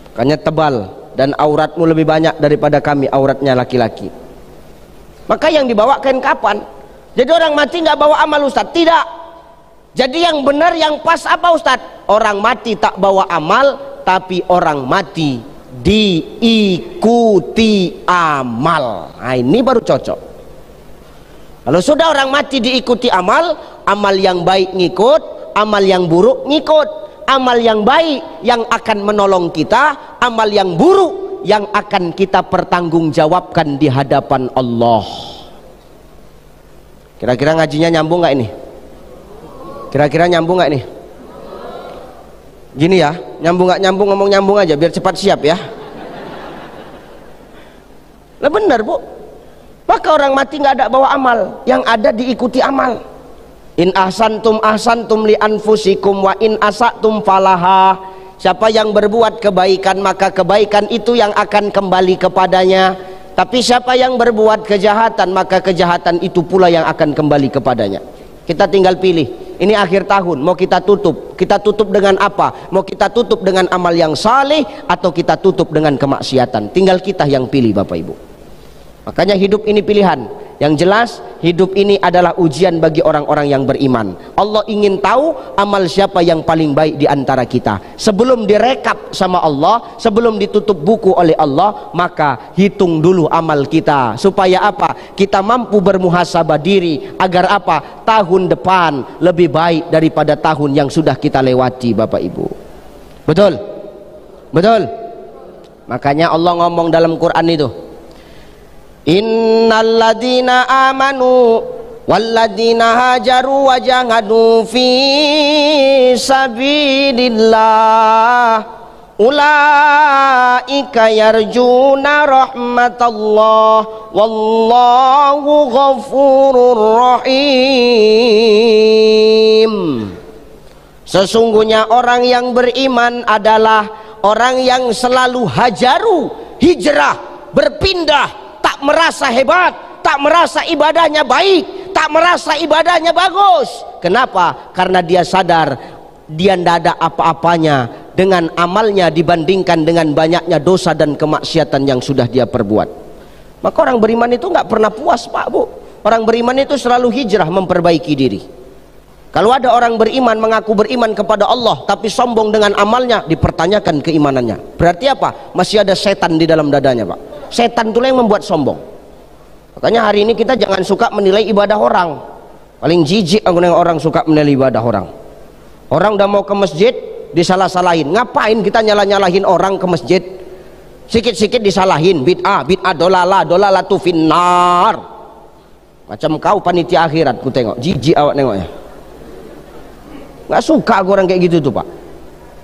makanya tebal dan auratmu lebih banyak daripada kami auratnya laki-laki. Maka yang dibawa kain kapan. Jadi orang mati nggak bawa amal, Ustaz? Tidak. Jadi yang benar, yang pas apa, Ustaz? Orang mati tak bawa amal, tapi orang mati diikuti amal. Nah, ini baru cocok. Kalau sudah orang mati diikuti amal, amal yang baik ngikut, amal yang buruk ngikut. Amal yang baik yang akan menolong kita, amal yang buruk yang akan kita pertanggungjawabkan di hadapan Allah. Kira-kira ngajinya nyambung nggak ini? Kira-kira nyambung nggak ini? Gini ya, nyambung nggak nyambung, ngomong nyambung aja biar cepat siap ya. Lah benar, Bu. Maka orang mati nggak ada bawa amal, yang ada diikuti amal. In ahsantum ahsantum li anfusikum wa in asatum falaha. Siapa yang berbuat kebaikan, maka kebaikan itu yang akan kembali kepadanya. Tapi siapa yang berbuat kejahatan, maka kejahatan itu pula yang akan kembali kepadanya. Kita tinggal pilih. Ini akhir tahun, mau kita tutup. Kita tutup dengan apa? Mau kita tutup dengan amal yang saleh atau kita tutup dengan kemaksiatan? Tinggal kita yang pilih, Bapak Ibu. Makanya hidup ini pilihan. Yang jelas hidup ini adalah ujian bagi orang-orang yang beriman. Allah ingin tahu amal siapa yang paling baik di antara kita. Sebelum direkap sama Allah, sebelum ditutup buku oleh Allah, maka hitung dulu amal kita. Supaya apa? Kita mampu bermuhasabah diri. Agar apa? Tahun depan lebih baik daripada tahun yang sudah kita lewati, Bapak Ibu. Betul? Betul? Makanya Allah ngomong dalam Quran itu, innalladzina amanu walladzina hajaru wa jahadu fi sabilillah ulaika yarjuna rahmatallah wallahu ghafurur rahim. Sesungguhnya orang yang beriman adalah orang yang selalu hajaru, hijrah, berpindah, tak merasa hebat, tak merasa ibadahnya baik, tak merasa ibadahnya bagus. Kenapa? Karena dia sadar dia tidak ada apa-apanya dengan amalnya dibandingkan dengan banyaknya dosa dan kemaksiatan yang sudah dia perbuat. Maka orang beriman itu nggak pernah puas, Pak, Bu. Orang beriman itu selalu hijrah, memperbaiki diri. Kalau ada orang beriman mengaku beriman kepada Allah tapi sombong dengan amalnya, dipertanyakan keimanannya. Berarti apa? Masih ada setan di dalam dadanya, Pak. Setan itulah yang membuat sombong. Makanya hari ini kita jangan suka menilai ibadah orang. Paling jijik aku nengok orang suka menilai ibadah orang. Orang udah mau ke masjid disalah-salahin. Ngapain kita nyalah-nyalahin orang ke masjid? Sikit-sikit disalahin. Bid'ah, bid'ah, dolalatu finnar. Macam kau panitia akhirat ku tengok. Jijik awak nengoknya. Nggak suka aku orang kayak gitu tuh, Pak.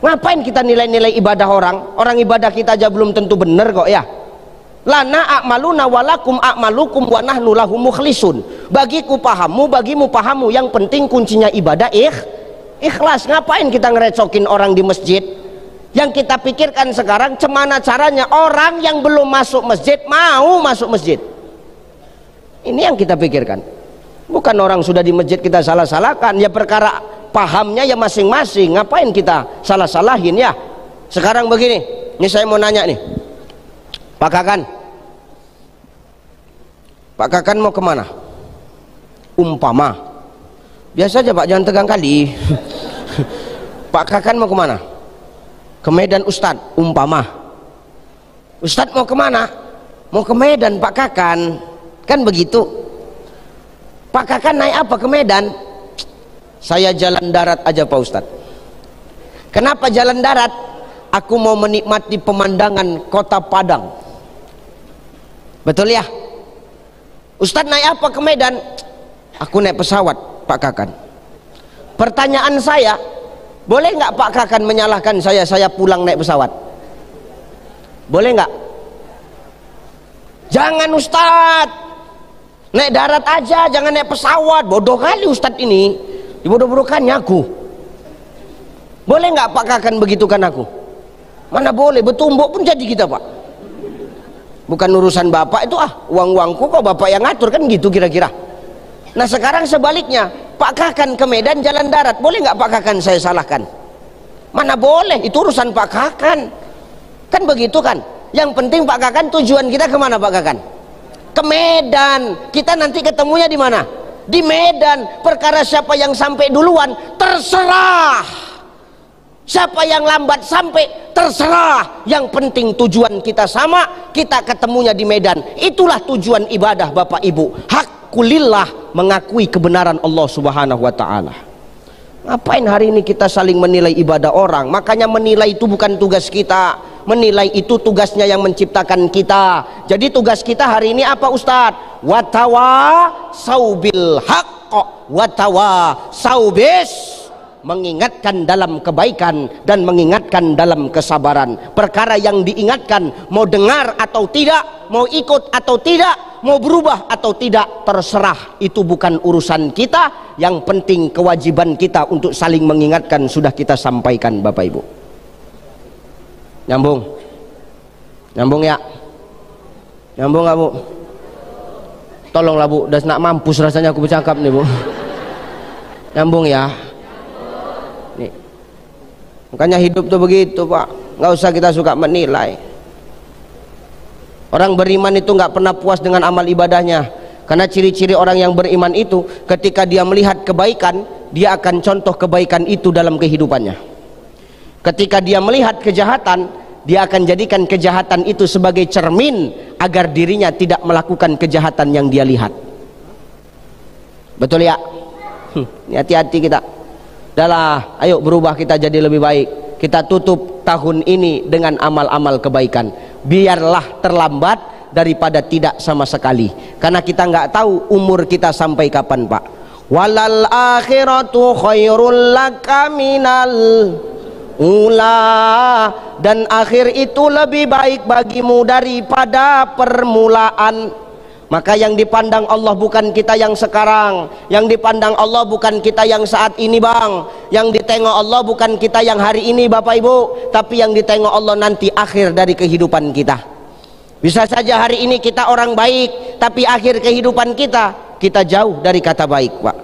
Ngapain kita nilai-nilai ibadah orang? Orang ibadah kita aja belum tentu benar kok ya. Lana a'maluna walakum a'malukum wa nahnu lahum mukhlisun. Bagiku pahammu, bagimu pahammu. Yang penting kuncinya ibadah ikhlas. Ngapain kita ngerecokin orang di masjid? Yang kita pikirkan sekarang cemana caranya orang yang belum masuk masjid mau masuk masjid. Ini yang kita pikirkan. Bukan orang sudah di masjid kita salah-salahkan. Ya perkara pahamnya ya masing-masing. Ngapain kita salah-salahin ya? Sekarang begini, ini saya mau nanya nih, Pak Kakan, Pak Kakan mau kemana? Umpama. Biasa aja Pak, jangan tegang kali. Pak Kakan mau kemana? Ke Medan Ustadz, umpama. Ustadz mau kemana? Mau ke Medan Pak Kakan. Kan begitu. Pak Kakan naik apa ke Medan? Saya jalan darat aja Pak Ustadz. Kenapa jalan darat? Aku mau menikmati pemandangan kota Padang. Betul ya? Ustadz naik apa ke Medan? Aku naik pesawat Pak Kakan. Pertanyaan saya, boleh nggak Pak Kakan menyalahkan saya pulang naik pesawat? Boleh nggak? Jangan Ustadz, naik darat aja, jangan naik pesawat. Bodoh kali Ustadz ini, dibodoh-bodohkannya aku. Boleh nggak Pak Kakan begitukan aku? Mana boleh, bertumbuk pun jadi kita Pak. Bukan urusan bapak itu, uang-uangku kok bapak yang ngatur, kan gitu kira-kira. Nah sekarang sebaliknya, Pak Kakan ke Medan jalan darat, boleh nggak Pak Kakan saya salahkan? Mana boleh, itu urusan Pak Kakan. Kan begitu kan? Yang penting Pak Kakan, tujuan kita kemana Pak Kakan? Ke Medan. Kita nanti ketemunya di mana? Di Medan. Perkara siapa yang sampai duluan, terserah. Siapa yang lambat sampai, terserah. Yang penting tujuan kita sama, kita ketemunya di Medan. Itulah tujuan ibadah Bapak Ibu. Haqqulillah, mengakui kebenaran Allah Subhanahu wa ta'ala. Ngapain hari ini kita saling menilai ibadah orang? Makanya menilai itu bukan tugas kita. Menilai itu tugasnya yang menciptakan kita. Jadi tugas kita hari ini apa Ustadz? Watawasau bil haqq, watawasau bis, mengingatkan dalam kebaikan dan mengingatkan dalam kesabaran. Perkara yang diingatkan, mau dengar atau tidak, mau ikut atau tidak, mau berubah atau tidak, terserah. Itu bukan urusan kita. Yang penting kewajiban kita untuk saling mengingatkan sudah kita sampaikan Bapak Ibu. Nyambung? Nyambung ya? Nyambung gak Bu? Tolonglah Bu, udah nak mampus rasanya aku bercakap nih Bu. Nyambung ya? Nih. Makanya hidup tuh begitu Pak, nggak usah kita suka menilai. Orang beriman itu nggak pernah puas dengan amal ibadahnya, karena ciri-ciri orang yang beriman itu ketika dia melihat kebaikan, dia akan contoh kebaikan itu dalam kehidupannya. Ketika dia melihat kejahatan, dia akan jadikan kejahatan itu sebagai cermin agar dirinya tidak melakukan kejahatan yang dia lihat. Betul ya? Hati-hati kita. Dahlah, ayo berubah, kita jadi lebih baik. Kita tutup tahun ini dengan amal-amal kebaikan. Biarlah terlambat daripada tidak sama sekali. Karena kita nggak tahu umur kita sampai kapan Pak. Walal akhiratu khairul laka minal ula, dan akhir itu lebih baik bagimu daripada permulaan. Maka yang dipandang Allah bukan kita yang sekarang, yang dipandang Allah bukan kita yang saat ini Bang, yang ditengok Allah bukan kita yang hari ini Bapak Ibu, tapi yang ditengok Allah nanti akhir dari kehidupan kita. Bisa saja hari ini kita orang baik, tapi akhir kehidupan kita jauh dari kata baik Pak.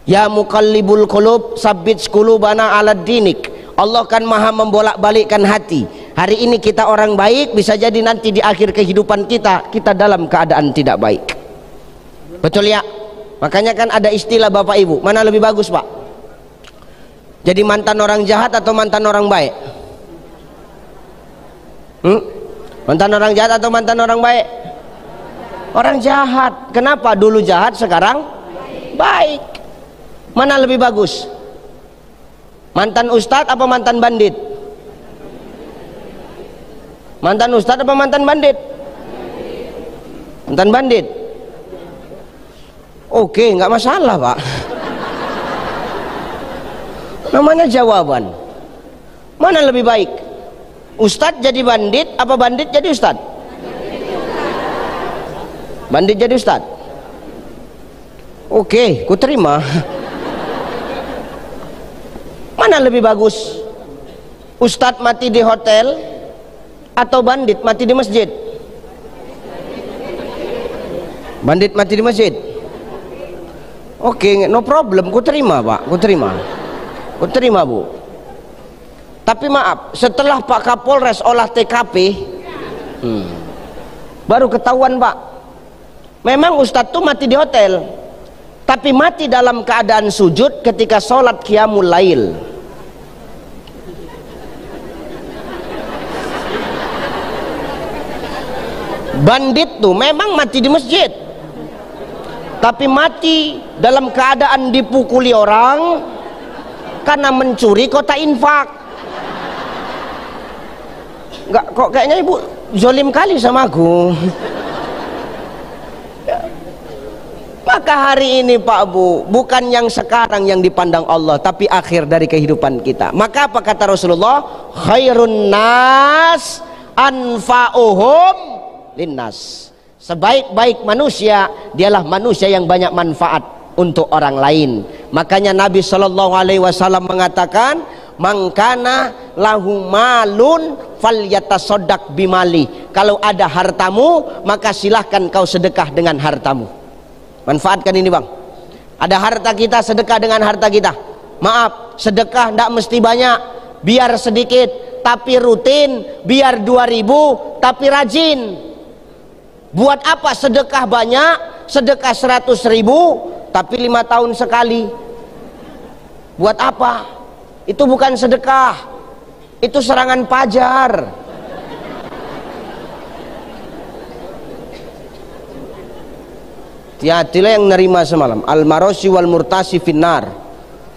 Ya muqallibul qulub, sabbit qulubana ala dinik. Allah kan maha membolak-balikkan hati. Hari ini kita orang baik, bisa jadi nanti di akhir kehidupan kita dalam keadaan tidak baik. Betul ya? Makanya kan ada istilah Bapak Ibu, mana lebih bagus Pak? Jadi mantan orang jahat atau mantan orang baik? Mantan orang jahat atau mantan orang baik? Orang jahat. Kenapa? Dulu jahat, sekarang baik. Mana lebih bagus? Mantan ustadz apa mantan bandit? Mantan ustadz apa mantan bandit? Mantan bandit. Oke, nggak masalah Pak. Namanya jawaban. Mana lebih baik? Ustadz jadi bandit apa bandit jadi ustadz? Bandit jadi ustadz. Oke, ku terima. Mana lebih bagus? Ustadz mati di hotel atau bandit mati di masjid? Bandit mati di masjid. Oke, no problem, ku terima Pak, ku terima. Ku terima Bu. Tapi maaf, setelah Pak Kapolres olah TKP, baru ketahuan Pak, Memang Ustadz tuh mati di hotel, tapi mati dalam keadaan sujud ketika sholat qiyamul lail. Bandit tuh memang mati di masjid, tapi mati dalam keadaan dipukuli orang karena mencuri kota infak. Enggak, kok kayaknya ibu zolim kali sama aku. Maka hari ini Pak Bu, bukan yang sekarang yang dipandang Allah, tapi akhir dari kehidupan kita. Maka apa kata Rasulullah? Khairun nas anfa'uhum linnas. Sebaik-baik manusia dialah manusia yang banyak manfaat untuk orang lain. Makanya Nabi SAW mengatakan, mangkana lahu malun falyatasaddaq bimali. Kalau ada hartamu, maka silahkan kau sedekah dengan hartamu. Manfaatkan ini bang. Ada harta kita, sedekah dengan harta kita. Maaf, sedekah tidak mesti banyak, biar sedikit tapi rutin, biar 2000 tapi rajin. Buat apa sedekah banyak, sedekah 100.000 tapi 5 tahun sekali? Buat apa? Itu bukan sedekah, itu serangan pajar. Hati-hatilah yang nerima semalam. Al-marosi wal murtasi finnar.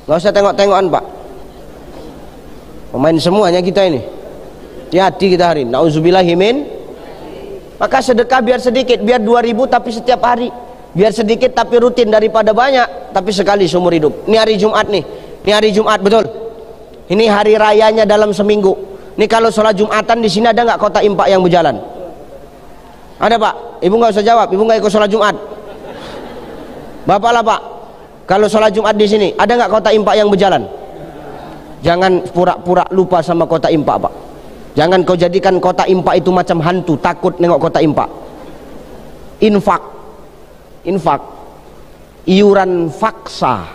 Gak usah tengok-tengokan Pak, pemain semuanya kita ini. Hati-hati kita hari ini. Nauzubillahimin. Maka sedekah biar sedikit, biar 2000 tapi setiap hari, biar sedikit tapi rutin daripada banyak tapi sekali seumur hidup. Ini hari Jumat nih, ini hari Jumat betul. Ini hari rayanya dalam seminggu. Ini kalau sholat Jumatan di sini ada nggak kota impak yang berjalan? Ada Pak? Ibu nggak usah jawab, ibu nggak ikut sholat Jumat. Bapak lah Pak, kalau sholat Jumat di sini ada nggak kota impak yang berjalan? Jangan pura-pura lupa sama kota impak Pak. Jangan kau jadikan kota impak itu macam hantu, takut nengok kota impak. Infak, infak, iuran faksa.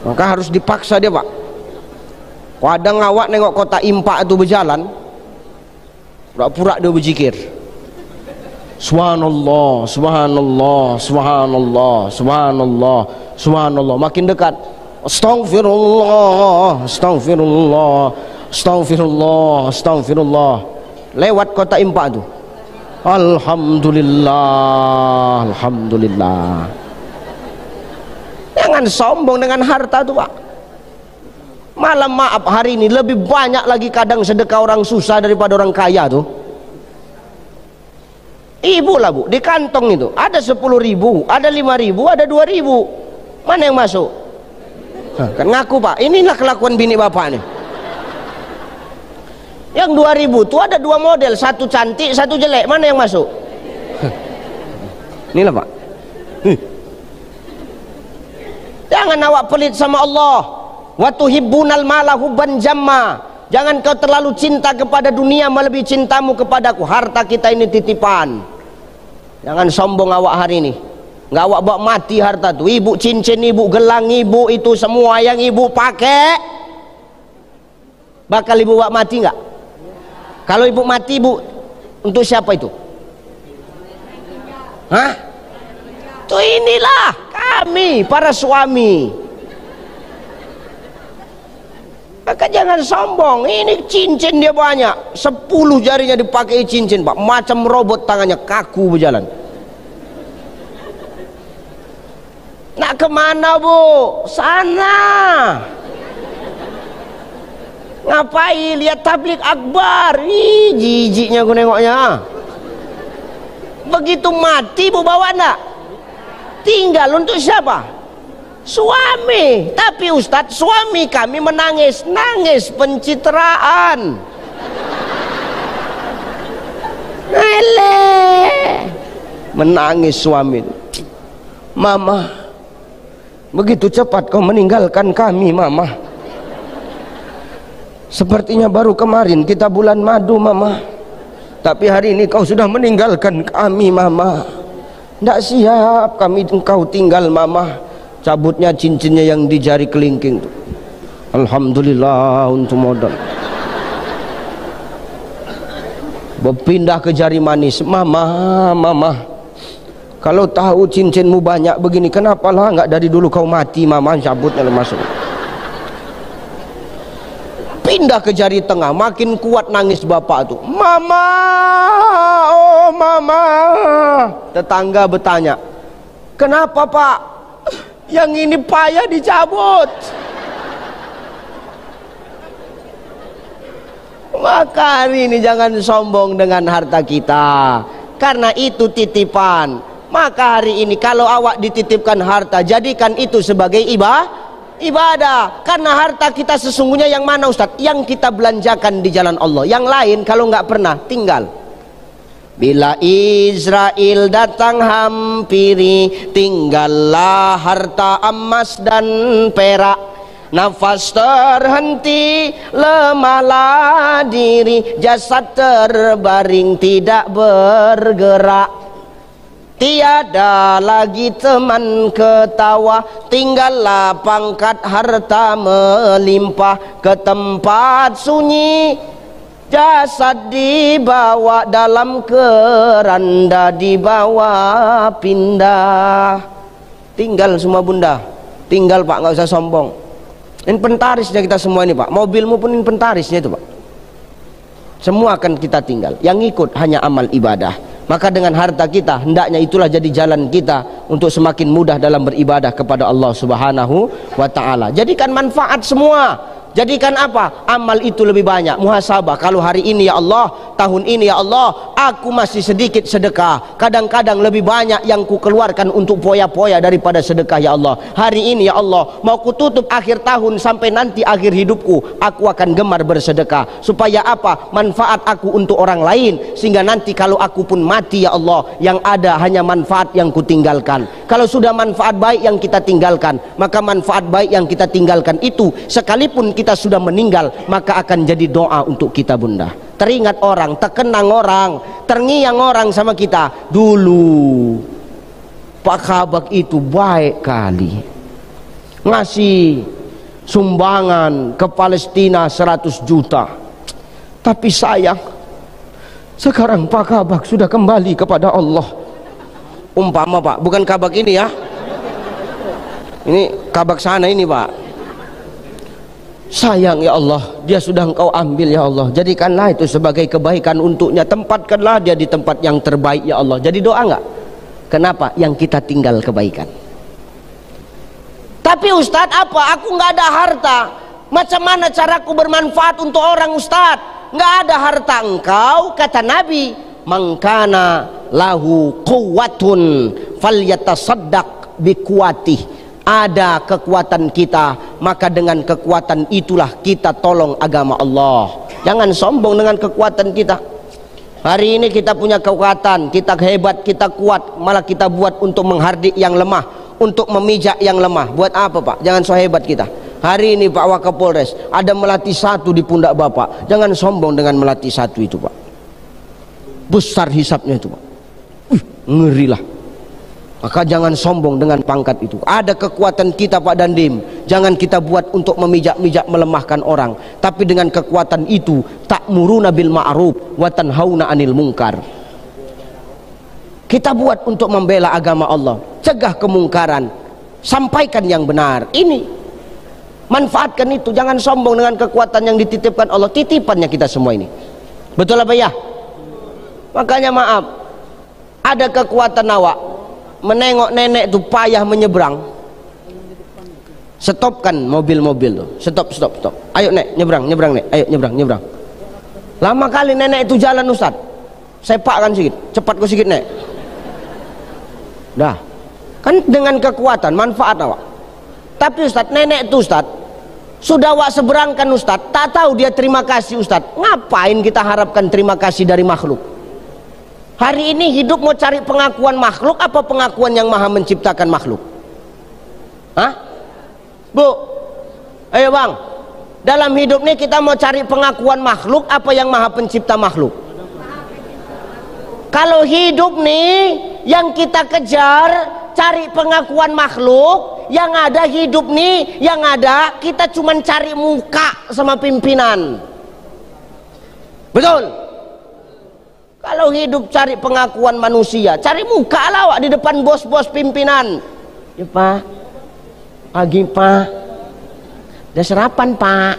Maka harus dipaksa dia Pak. Kadang awak nengok kota impak itu berjalan, pura-pura dia berzikir. Subhanallah, subhanallah, subhanallah, subhanallah, subhanallah. Makin dekat, Astaghfirullah, astaghfirullah, astaghfirullah, astaghfirullah. Lewat kota impak itu, alhamdulillah, alhamdulillah. Jangan sombong dengan harta tuh Pak. Malam maaf hari ini lebih banyak lagi kadang sedekah orang susah daripada orang kaya tuh. Ibu lah Bu, di kantong itu ada 10.000, ada 5.000, ada 2.000. Mana yang masuk? Kan ngaku Pak, inilah kelakuan bini bapak nih. Yang 2.000 tuh ada 2 model, satu cantik, satu jelek. Mana yang masuk? Inilah Pak. Jangan awak pelit sama Allah. Wa tuhibbunal mala hubban jamma. Jangan kau terlalu cinta kepada dunia melebihi cintamu kepadaku. Harta kita ini titipan. Jangan sombong awak hari ini. Nggak awak bawa mati harta tuh. Ibu cincin, ibu gelang, ibu itu semua yang ibu pakai, bakal ibu bawa mati nggak? Kalau ibu mati, ibu untuk siapa itu? Hah? Tuh inilah kami para suami. Maka jangan sombong. Ini cincin dia banyak, 10 jarinya dipakai cincin Pak, macam robot tangannya, kaku berjalan. Nak kemana Bu? Sana. Ngapain? Lihat tablik akbar. Ih, jijiknya aku nengoknya. Begitu mati Bu bawa nak? Tinggal untuk siapa? Suami. Tapi Ustadz, suami kami menangis, nangis pencitraan. Menangis suami. Mama, begitu cepat kau meninggalkan kami Mama. Sepertinya baru kemarin kita bulan madu Mama, tapi hari ini kau sudah meninggalkan kami Mama. Tidak siap kami engkau tinggal Mama. Cabutnya cincinnya yang di jari kelingking tuh. Alhamdulillah untuk modal. berpindah ke jari manis. Mama, kalau tahu cincinmu banyak begini, kenapalah nggak dari dulu kau mati? Mama cabutnya masuk. Pindah ke jari tengah, makin kuat nangis bapak tuh. Mama, oh mama. Tetangga bertanya, kenapa pak? Yang ini payah dicabut. Maka hari ini jangan sombong dengan harta kita, karena itu titipan. Maka hari ini kalau awak dititipkan harta, jadikan itu sebagai ibadah. Karena harta kita sesungguhnya yang mana Ustaz? Yang kita belanjakan di jalan Allah. Yang lain kalau nggak pernah tinggal. Bila Israel datang hampiri, tinggallah harta emas dan perak. Nafas terhenti, lemahlah diri, jasad terbaring tidak bergerak. Tiada lagi teman ketawa, tinggallah pangkat harta melimpah. Ke tempat sunyi, jasad dibawa dalam keranda, dibawa pindah. Tinggal semua bunda, tinggal pak, nggak usah sombong. Inventarisnya kita semua ini pak, mobilmu pun inventarisnya itu pak. Semua akan kita tinggal, yang ikut hanya amal ibadah. Maka dengan harta kita, hendaknya itulah jadi jalan kita untuk semakin mudah dalam beribadah kepada Allah Subhanahu wa ta'ala. Jadikan manfaat semua. Jadikan apa? Amal itu lebih banyak. Muhasabah. Kalau hari ini ya Allah, tahun ini ya Allah, aku masih sedikit sedekah. Kadang-kadang lebih banyak yang ku keluarkan untuk poya-poya daripada sedekah ya Allah. Hari ini ya Allah, mau ku tutup akhir tahun sampai nanti akhir hidupku, aku akan gemar bersedekah. Supaya apa? Manfaat aku untuk orang lain. Sehingga nanti kalau aku pun mati ya Allah, yang ada hanya manfaat yang ku tinggalkan. Kalau sudah manfaat baik yang kita tinggalkan, maka manfaat baik yang kita tinggalkan itu, sekalipun kita sudah meninggal, maka akan jadi doa untuk kita bunda. Teringat orang, terkenang orang, terngiang orang sama kita. Dulu Pak Kabak itu baik kali, ngasih sumbangan ke Palestina 100 juta. Tapi sayang, sekarang Pak Kabak sudah kembali kepada Allah. Umpama pak, bukan Kabak ini ya, ini Kabak sana ini pak. Sayang ya Allah, dia sudah engkau ambil ya Allah. Jadikanlah itu sebagai kebaikan untuknya. Tempatkanlah dia di tempat yang terbaik ya Allah. Jadi doa enggak? Kenapa? Yang kita tinggal kebaikan. Tapi Ustadz apa? Aku nggak ada harta. Macam mana caraku bermanfaat untuk orang Ustadz? Nggak ada harta engkau, kata Nabi, mangkana lahu quwwatun falyatasaddaq biquwatih. Ada kekuatan kita, maka dengan kekuatan itulah kita tolong agama Allah. Jangan sombong dengan kekuatan kita. Hari ini kita punya kekuatan, kita hebat, kita kuat, malah kita buat untuk menghardik yang lemah, untuk memijak yang lemah. Buat apa pak? Jangan so hebat kita. Hari ini Pak Wakapolres ada melati satu di pundak bapak. Jangan sombong dengan melati satu itu pak. Besar hisapnya itu pak. Ngerilah. Maka jangan sombong dengan pangkat itu. Ada kekuatan kita Pak Dandim, jangan kita buat untuk memijak-mijak melemahkan orang. Tapi dengan kekuatan itu, ta'muruna bil ma'ruf wa tanhauna 'anil munkar. Kita buat untuk membela agama Allah, cegah kemungkaran, sampaikan yang benar. Ini manfaatkan itu, jangan sombong dengan kekuatan yang dititipkan Allah. Titipannya kita semua ini. Betul apa ya? Makanya maaf, ada kekuatan awak menengok nenek itu payah menyeberang, stopkan mobil-mobil tuh, stop. Ayo nek, nyebrang nek, ayo nyebrang. Lama kali nenek itu jalan Ustaz, sepakkan sedikit, cepat kau sedikit nek. Dah, kan dengan kekuatan manfaat awak. Tapi Ustaz, nenek itu Ustaz, sudah awak seberangkan Ustaz, tak tahu dia terima kasih Ustaz. Ngapain kita harapkan terima kasih dari makhluk? Hari ini hidup mau cari pengakuan makhluk apa pengakuan yang maha menciptakan makhluk? Hah? Bu, ayo bang, dalam hidup ini kita mau cari pengakuan makhluk apa yang maha pencipta makhluk? Kalau hidup nih yang kita kejar cari pengakuan makhluk, yang ada hidup nih, yang ada kita cuman cari muka sama pimpinan. Betul? Kalau hidup cari pengakuan manusia, cari muka lah di depan bos-bos pimpinan. Ya Pak, pagi Pak, udah sarapan Pak,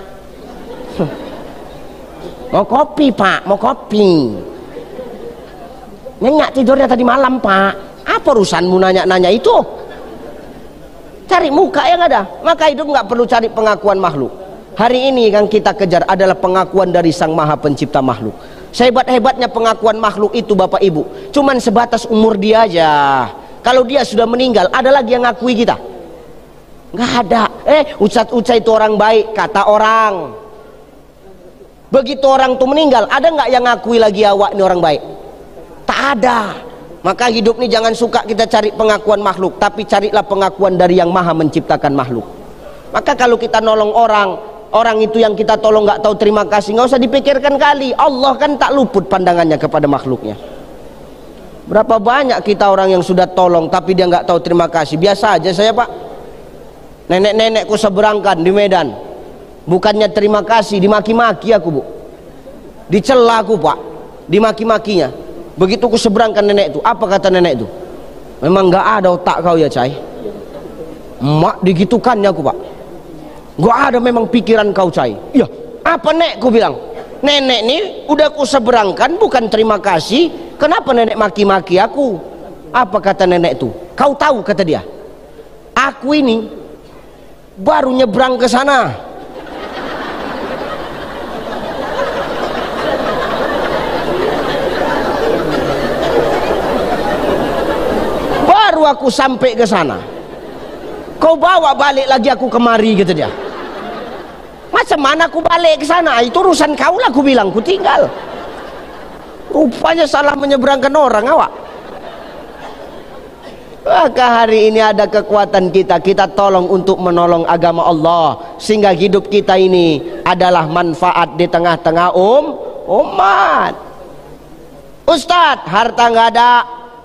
mau kopi Pak, mau kopi. Nyenyak tidurnya tadi malam Pak. Apa urusanmu nanya-nanya itu? Cari muka yang ada. Maka hidup nggak perlu cari pengakuan makhluk. Hari ini yang kita kejar adalah pengakuan dari Sang Maha Pencipta makhluk. Sehebat-hebatnya pengakuan makhluk itu Bapak Ibu, cuman sebatas umur dia aja. Kalau dia sudah meninggal, ada lagi yang ngakui kita? Nggak ada. Ustadz itu orang baik, kata orang. Begitu orang itu meninggal, ada nggak yang ngakui lagi awak ini orang baik? Tak ada. Maka hidup ini jangan suka kita cari pengakuan makhluk, tapi carilah pengakuan dari yang Maha Menciptakan makhluk. Maka kalau kita nolong orang itu yang kita tolong nggak tahu terima kasih, nggak usah dipikirkan kali. Allah kan tak luput pandangannya kepada makhluknya. Berapa banyak kita orang yang sudah tolong tapi dia nggak tahu terima kasih. Biasa aja saya Pak, nenek-nenekku seberangkan di Medan, bukannya terima kasih, dimaki-maki aku Bu, dicela aku Pak, dimaki-makinya. Begitu ku seberangkan nenek itu, apa kata nenek itu? Memang nggak ada otak kau ya Cai. Mak digitukannya aku Pak. Gak ada memang pikiran kau Cai. Ya, apa nek? Ku bilang, nenek nih udah ku seberangkan, bukan terima kasih. Kenapa nenek maki-maki aku? Apa kata nenek itu? Kau tahu kata dia, aku ini baru nyebrang ke sana. Baru aku sampai ke sana. Kau bawa balik lagi aku kemari gitu dia. Macam mana aku balik ke sana? Itu urusan kau lah, aku bilang, ku tinggal. Rupanya salah menyeberangkan orang awak. Maka hari ini ada kekuatan kita tolong untuk menolong agama Allah, sehingga hidup kita ini adalah manfaat di tengah-tengah umat. Ustadz, harta nggak ada,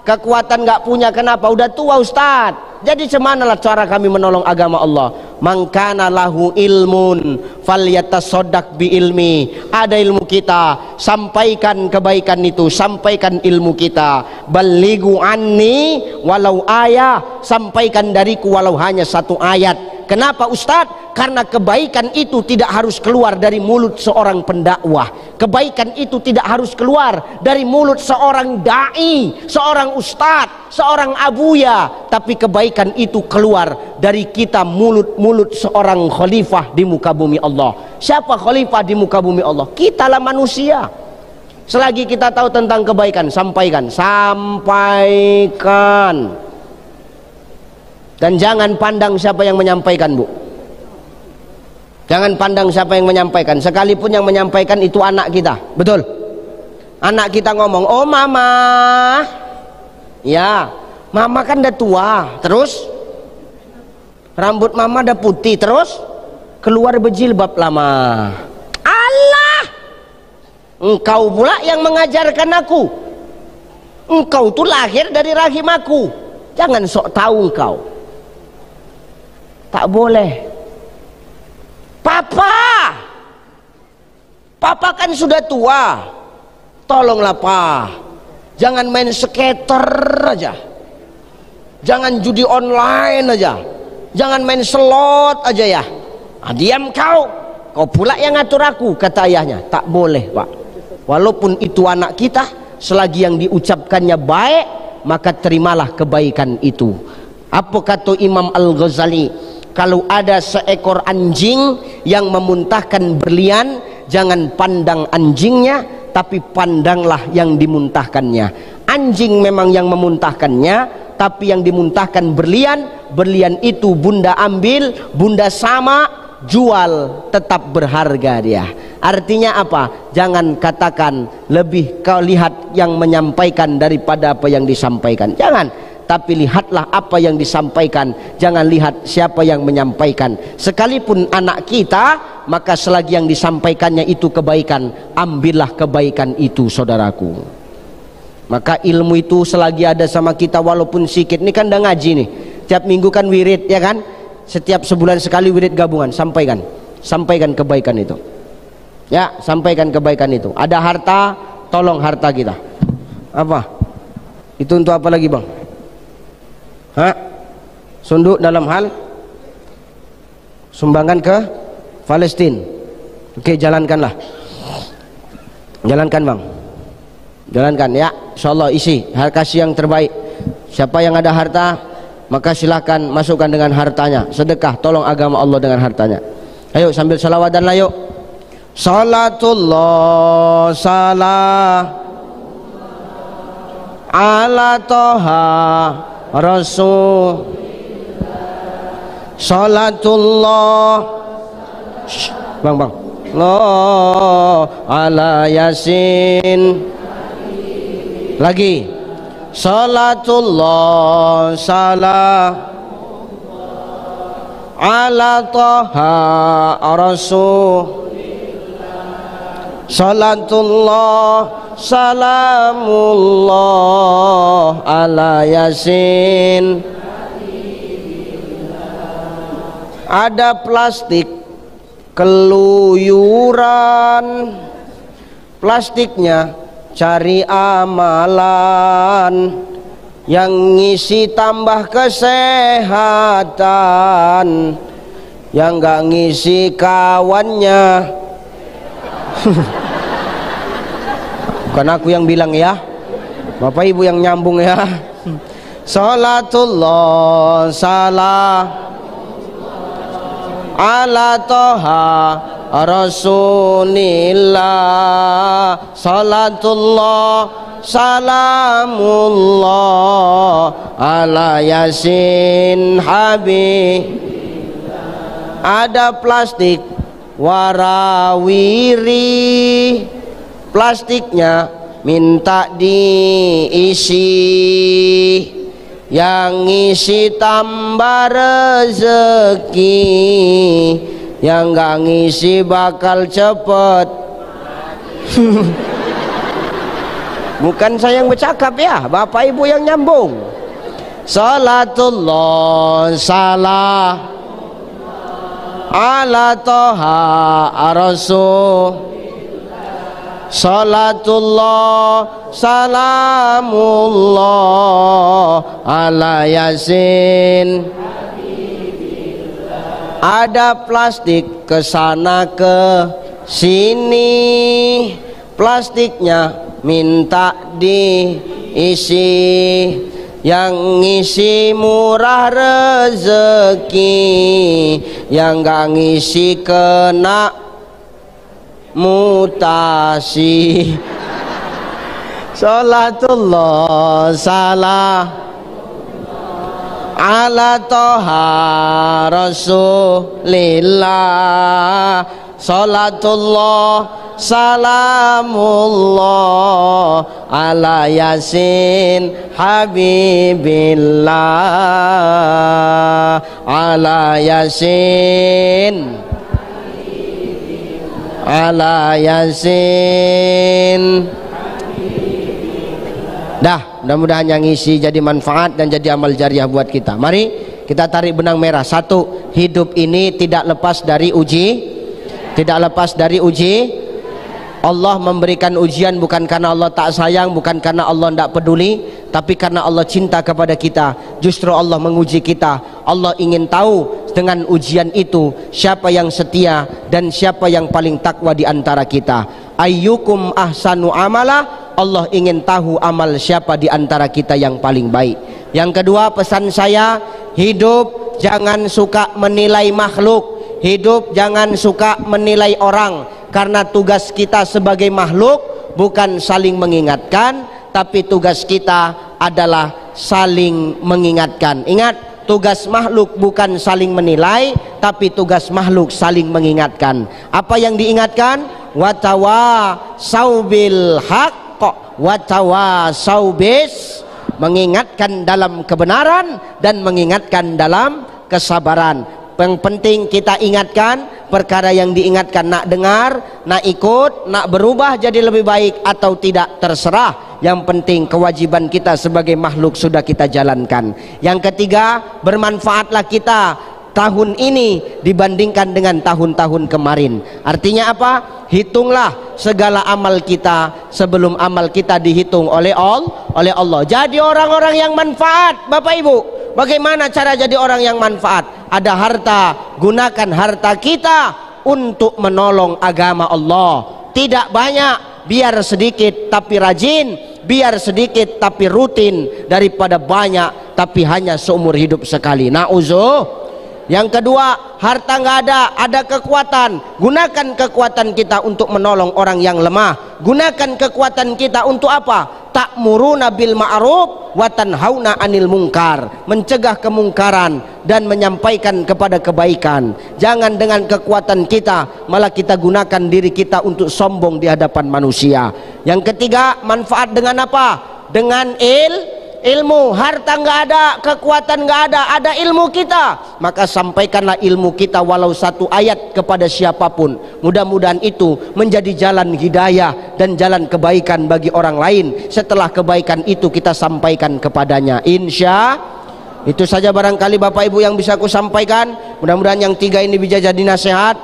kekuatan nggak punya, kenapa? Udah tua Ustadz. Jadi cemanalah cara kami menolong agama Allah? Man kana lahu ilmun falyatasaddaq bi ilmi. Ada ilmu kita, sampaikan kebaikan itu, sampaikan ilmu kita. Balighu anni walau ayah, sampaikan dariku walau hanya satu ayat. Kenapa Ustadz? Karena kebaikan itu tidak harus keluar dari mulut seorang pendakwah. Kebaikan itu tidak harus keluar dari mulut seorang dai, seorang ustadz, seorang abuya. Tapi kebaikan itu keluar dari kita, mulut seorang khalifah di muka bumi Allah. Siapa khalifah di muka bumi Allah? Kitalah manusia. Selagi kita tahu tentang kebaikan, sampaikan. Dan jangan pandang siapa yang menyampaikan Bu. Jangan pandang siapa yang menyampaikan, sekalipun yang menyampaikan itu anak kita. Betul? Anak kita ngomong, oh mama, ya mama kan udah tua, terus rambut mama udah putih, terus keluar berjilbab lama. Allah, engkau pula yang mengajarkan aku. Engkau tuh lahir dari rahim aku. Jangan sok tahu engkau. Tak boleh. Papa kan sudah tua, tolonglah Pa, jangan main skater aja, jangan judi online aja, jangan main slot aja ya. Diam kau pula yang ngatur aku, kata ayahnya. Tak boleh Pak, walaupun itu anak kita, selagi yang diucapkannya baik, maka terimalah kebaikan itu. Apa kata Imam Al-Ghazali? Kalau ada seekor anjing yang memuntahkan berlian, jangan pandang anjingnya, tapi pandanglah yang dimuntahkannya. Anjing memang yang memuntahkannya, tapi yang dimuntahkan berlian. Berlian itu bunda ambil, bunda sama, jual, tetap berharga dia. Artinya apa? Jangan katakan lebih kau lihat yang menyampaikan daripada apa yang disampaikan. Jangan. Tapi lihatlah apa yang disampaikan, jangan lihat siapa yang menyampaikan. Sekalipun anak kita, maka selagi yang disampaikannya itu kebaikan, ambillah kebaikan itu saudaraku. Maka ilmu itu selagi ada sama kita walaupun sedikit. Ini kan udah ngaji nih, tiap minggu kan wirid ya kan, setiap sebulan sekali wirid gabungan. Sampaikan kebaikan itu ya, sampaikan kebaikan itu. Ada harta, tolong harta kita. Apa? Itu untuk apa lagi bang? Hah? Sunduk dalam hal sumbangan ke Palestina. Oke, jalankanlah. Jalankan bang. Jalankan ya. Insyaallah isi. Kasih yang terbaik. Siapa yang ada harta, maka silahkan masukkan dengan hartanya. Sedekah, tolong agama Allah dengan hartanya. Ayo sambil salawat dan layu. Salatullah salam ala toha rasul. Salatullah bang Allah ala yasin. Lagi. Salatullah salam ala toha rasul. Salatullah salamullah ala yasin. Ada plastik keluyuran, plastiknya cari amalan yang ngisi tambah kesehatan, yang gak ngisi kawannya. Bukan aku yang bilang ya, Bapak Ibu yang nyambung ya. Salatullah salam ala toha rasulillah. Salatullah salamullah ala yasin habib. Ada plastik warawiri, plastiknya minta diisi, yang ngisi tambah rezeki, yang gak ngisi bakal cepet. Bukan saya yang bercakap ya, Bapak Ibu yang nyambung. Salatullah salam ala toha rasul. Salatullah salamullah ala yasin. Ada plastik kesana ke sini, plastiknya minta diisi, yang ngisi murah rezeki, yang gak ngisi kena mutasi. Salatullah salam ala toha rasulillah. Salatullah salamullah ala yasin habibillah. Ala yasin ala yasin. Dah, mudah-mudahan yang ngisi jadi manfaat dan jadi amal jariah buat kita. Mari kita tarik benang merah. Satu, hidup ini tidak lepas dari uji. Tidak lepas dari uji. Allah memberikan ujian bukan karena Allah tak sayang, bukan karena Allah tidak peduli, tapi karena Allah cinta kepada kita. Justru Allah menguji kita. Allah ingin tahu dengan ujian itu siapa yang setia dan siapa yang paling takwa di antara kita. Ayyukum ahsanu amala. Allah ingin tahu amal siapa di antara kita yang paling baik. Yang kedua, pesan saya, hidup jangan suka menilai makhluk, hidup jangan suka menilai orang, karena tugas kita sebagai makhluk bukan saling mengingatkan, tapi tugas kita adalah saling mengingatkan. Ingat, tugas makhluk bukan saling menilai, tapi tugas makhluk saling mengingatkan. Apa yang diingatkan? Watawasau bil haqq watawasau bis, mengingatkan dalam kebenaran dan mengingatkan dalam kesabaran. Yang penting kita ingatkan perkara yang diingatkan, nak dengar, nak ikut, nak berubah jadi lebih baik atau tidak, terserah. Yang penting kewajiban kita sebagai makhluk sudah kita jalankan. Yang ketiga, bermanfaatlah kita tahun ini dibandingkan dengan tahun-tahun kemarin. Artinya apa? Hitunglah segala amal kita sebelum amal kita dihitung oleh Allah. Jadi orang-orang yang manfaat, Bapak Ibu. Bagaimana cara jadi orang yang manfaat? Ada harta, gunakan harta kita untuk menolong agama Allah. Tidak banyak, biar sedikit tapi rajin, biar sedikit tapi rutin, daripada banyak tapi hanya seumur hidup sekali. Na'udzubillah. Yang kedua, harta nggak ada kekuatan. Gunakan kekuatan kita untuk menolong orang yang lemah. Gunakan kekuatan kita untuk apa? Ta'muruna bil ma'ruf wa tanhauna 'anil munkar. Mencegah kemungkaran dan menyampaikan kepada kebaikan. Jangan dengan kekuatan kita malah kita gunakan diri kita untuk sombong di hadapan manusia. Yang ketiga, manfaat dengan apa? Dengan ilmu. Harta nggak ada, kekuatan nggak ada ilmu kita, maka sampaikanlah ilmu kita walau satu ayat kepada siapapun. Mudah-mudahan itu menjadi jalan hidayah dan jalan kebaikan bagi orang lain. Setelah kebaikan itu kita sampaikan kepadanya. Insya itu saja barangkali Bapak Ibu yang bisa aku sampaikan. Mudah-mudahan yang tiga ini bisa jadi nasihat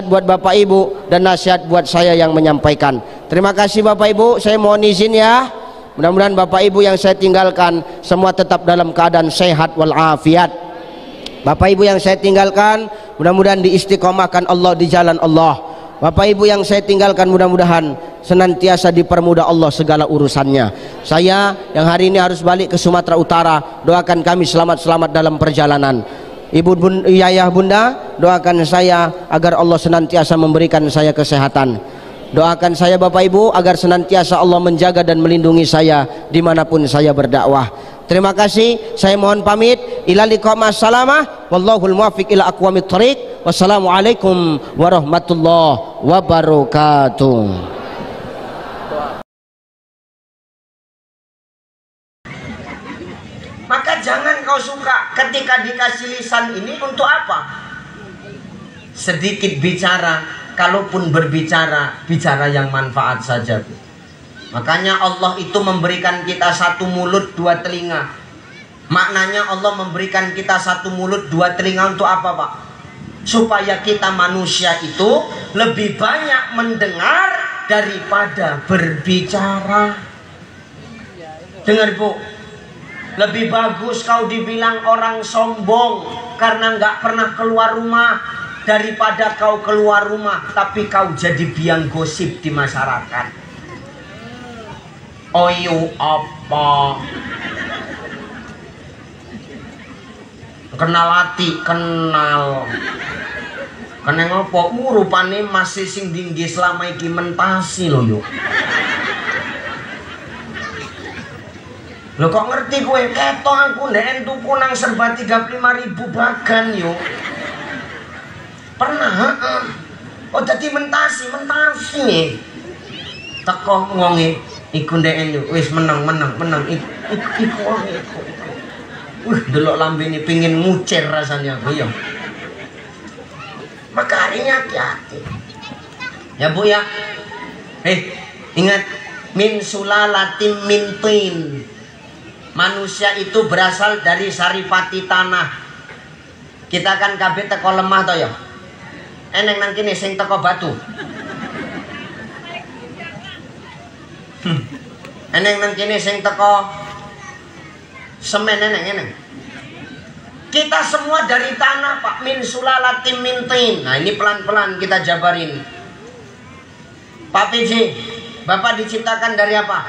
buat Bapak Ibu dan nasihat buat saya yang menyampaikan. Terima kasih Bapak Ibu, saya mohon izin ya. Mudah-mudahan Bapak Ibu yang saya tinggalkan semua tetap dalam keadaan sehat walafiat. Bapak Ibu yang saya tinggalkan mudah-mudahan diistiqomahkan Allah di jalan Allah. Bapak Ibu yang saya tinggalkan mudah-mudahan senantiasa dipermudah Allah segala urusannya. Saya yang hari ini harus balik ke Sumatera Utara, doakan kami selamat-selamat dalam perjalanan. Ibu ayah bunda, doakan saya agar Allah senantiasa memberikan saya kesehatan. Doakan saya Bapak Ibu agar senantiasa Allah menjaga dan melindungi saya dimanapun saya berdakwah. Terima kasih, saya mohon pamit. Ila liqa ma'assalamah, wallahul muwaffiq ila aqwamit thoriq. Wassalamualaikum warahmatullahi wabarakatuh. Maka jangan kau suka ketika dikasih lisan ini untuk apa? Sedikit bicara. Kalaupun berbicara, bicara yang manfaat saja. Makanya Allah itu memberikan kita satu mulut dua telinga. Maknanya Allah memberikan kita satu mulut dua telinga untuk apa Pak? Supaya kita manusia itu lebih banyak mendengar daripada berbicara. Dengar Bu, lebih bagus kau dibilang orang sombong karena nggak pernah keluar rumah, daripada kau keluar rumah tapi kau jadi biang gosip di masyarakat. Oyo apa? Kenal hati, kenal. Kena ngopo? Rupane masih sing tinggi selama iki mentasi lo yuk. Lo kok ngerti gue? Keto aku nek tuku nang serba 35.000 bagan yuk. Pernah, oh jadi mentasi teko ngongi iku ndeken yo wis menang iku delok lambene pengin mucer rasanya aku ya. Maka harinya hati-hati ya Bu ya. Ingat, min sulalatin min tin. Manusia itu berasal dari saripati tanah. Kita kan kabeh teko lemah to ya. Eneng nang kene sing teko batu. Eneng nang kene sing teko semen eneng. Kita semua dari tanah Pak, min sulalatin min tin. Nah, ini pelan-pelan kita jabarin. Pak PJ, Bapak diciptakan dari apa?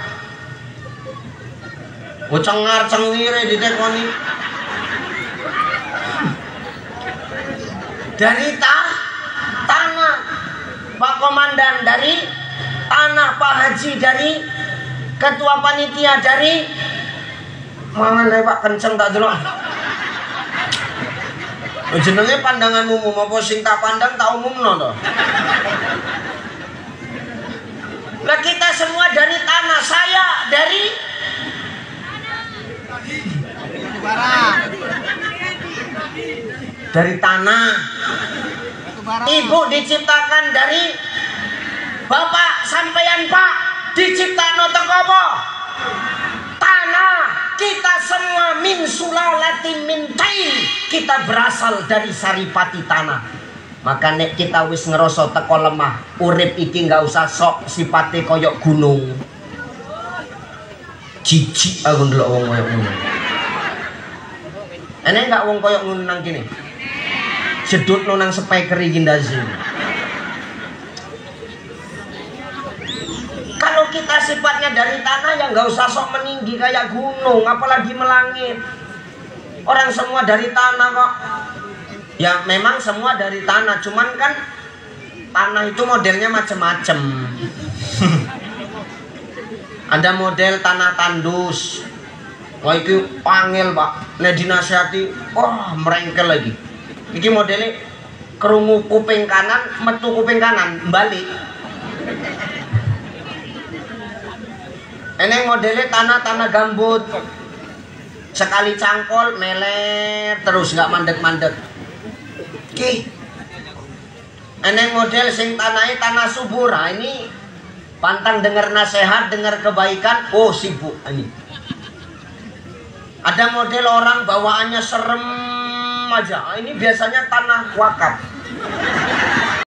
Cengar cengire ditekoni. Dari tanah. Pak Komandan dari tanah, Pak Haji dari, Ketua Panitia dari mangan Pak kenceng tak delok. Jenenge pandangan umum apa sing tak pandang tak umumno to. Lah kita semua dari tanah, saya dari tanah. Ibu diciptakan dari Bapak sampeyan Pak diciptakno teko apa? Tanah. kita semua min sulalatin min tain, kita berasal dari saripati tanah. Maka nek kita wis ngerasa teko lemah, urip iki nggak usah sok sipate koyok gunung. Jijik aku ndelok wong koyok ngono. Enek gak wong koyok ngono nang kene? Sedutno nang speaker iki ndase. Kalau kita sifatnya dari tanah ya nggak usah sok meninggi kayak gunung, apalagi melangit. Orang semua dari tanah kok. Ya memang semua dari tanah, cuman kan tanah itu modelnya macam-macam. Ada model tanah tandus. Wah itu pangil pak, nek dinasihati, wah merengkel lagi. Iki modelnya kerungu kuping kanan, metu kuping kanan, balik. Ini modelnya tanah-tanah gambut, sekali cangkol meler terus nggak mandek-mandek. Ki, ini model sing tanahnya tanah subur. Nah, ini pantang dengar nasihat, dengar kebaikan, oh sibuk ini. Ada model orang bawaannya serem aja. Ini biasanya tanah wakaf.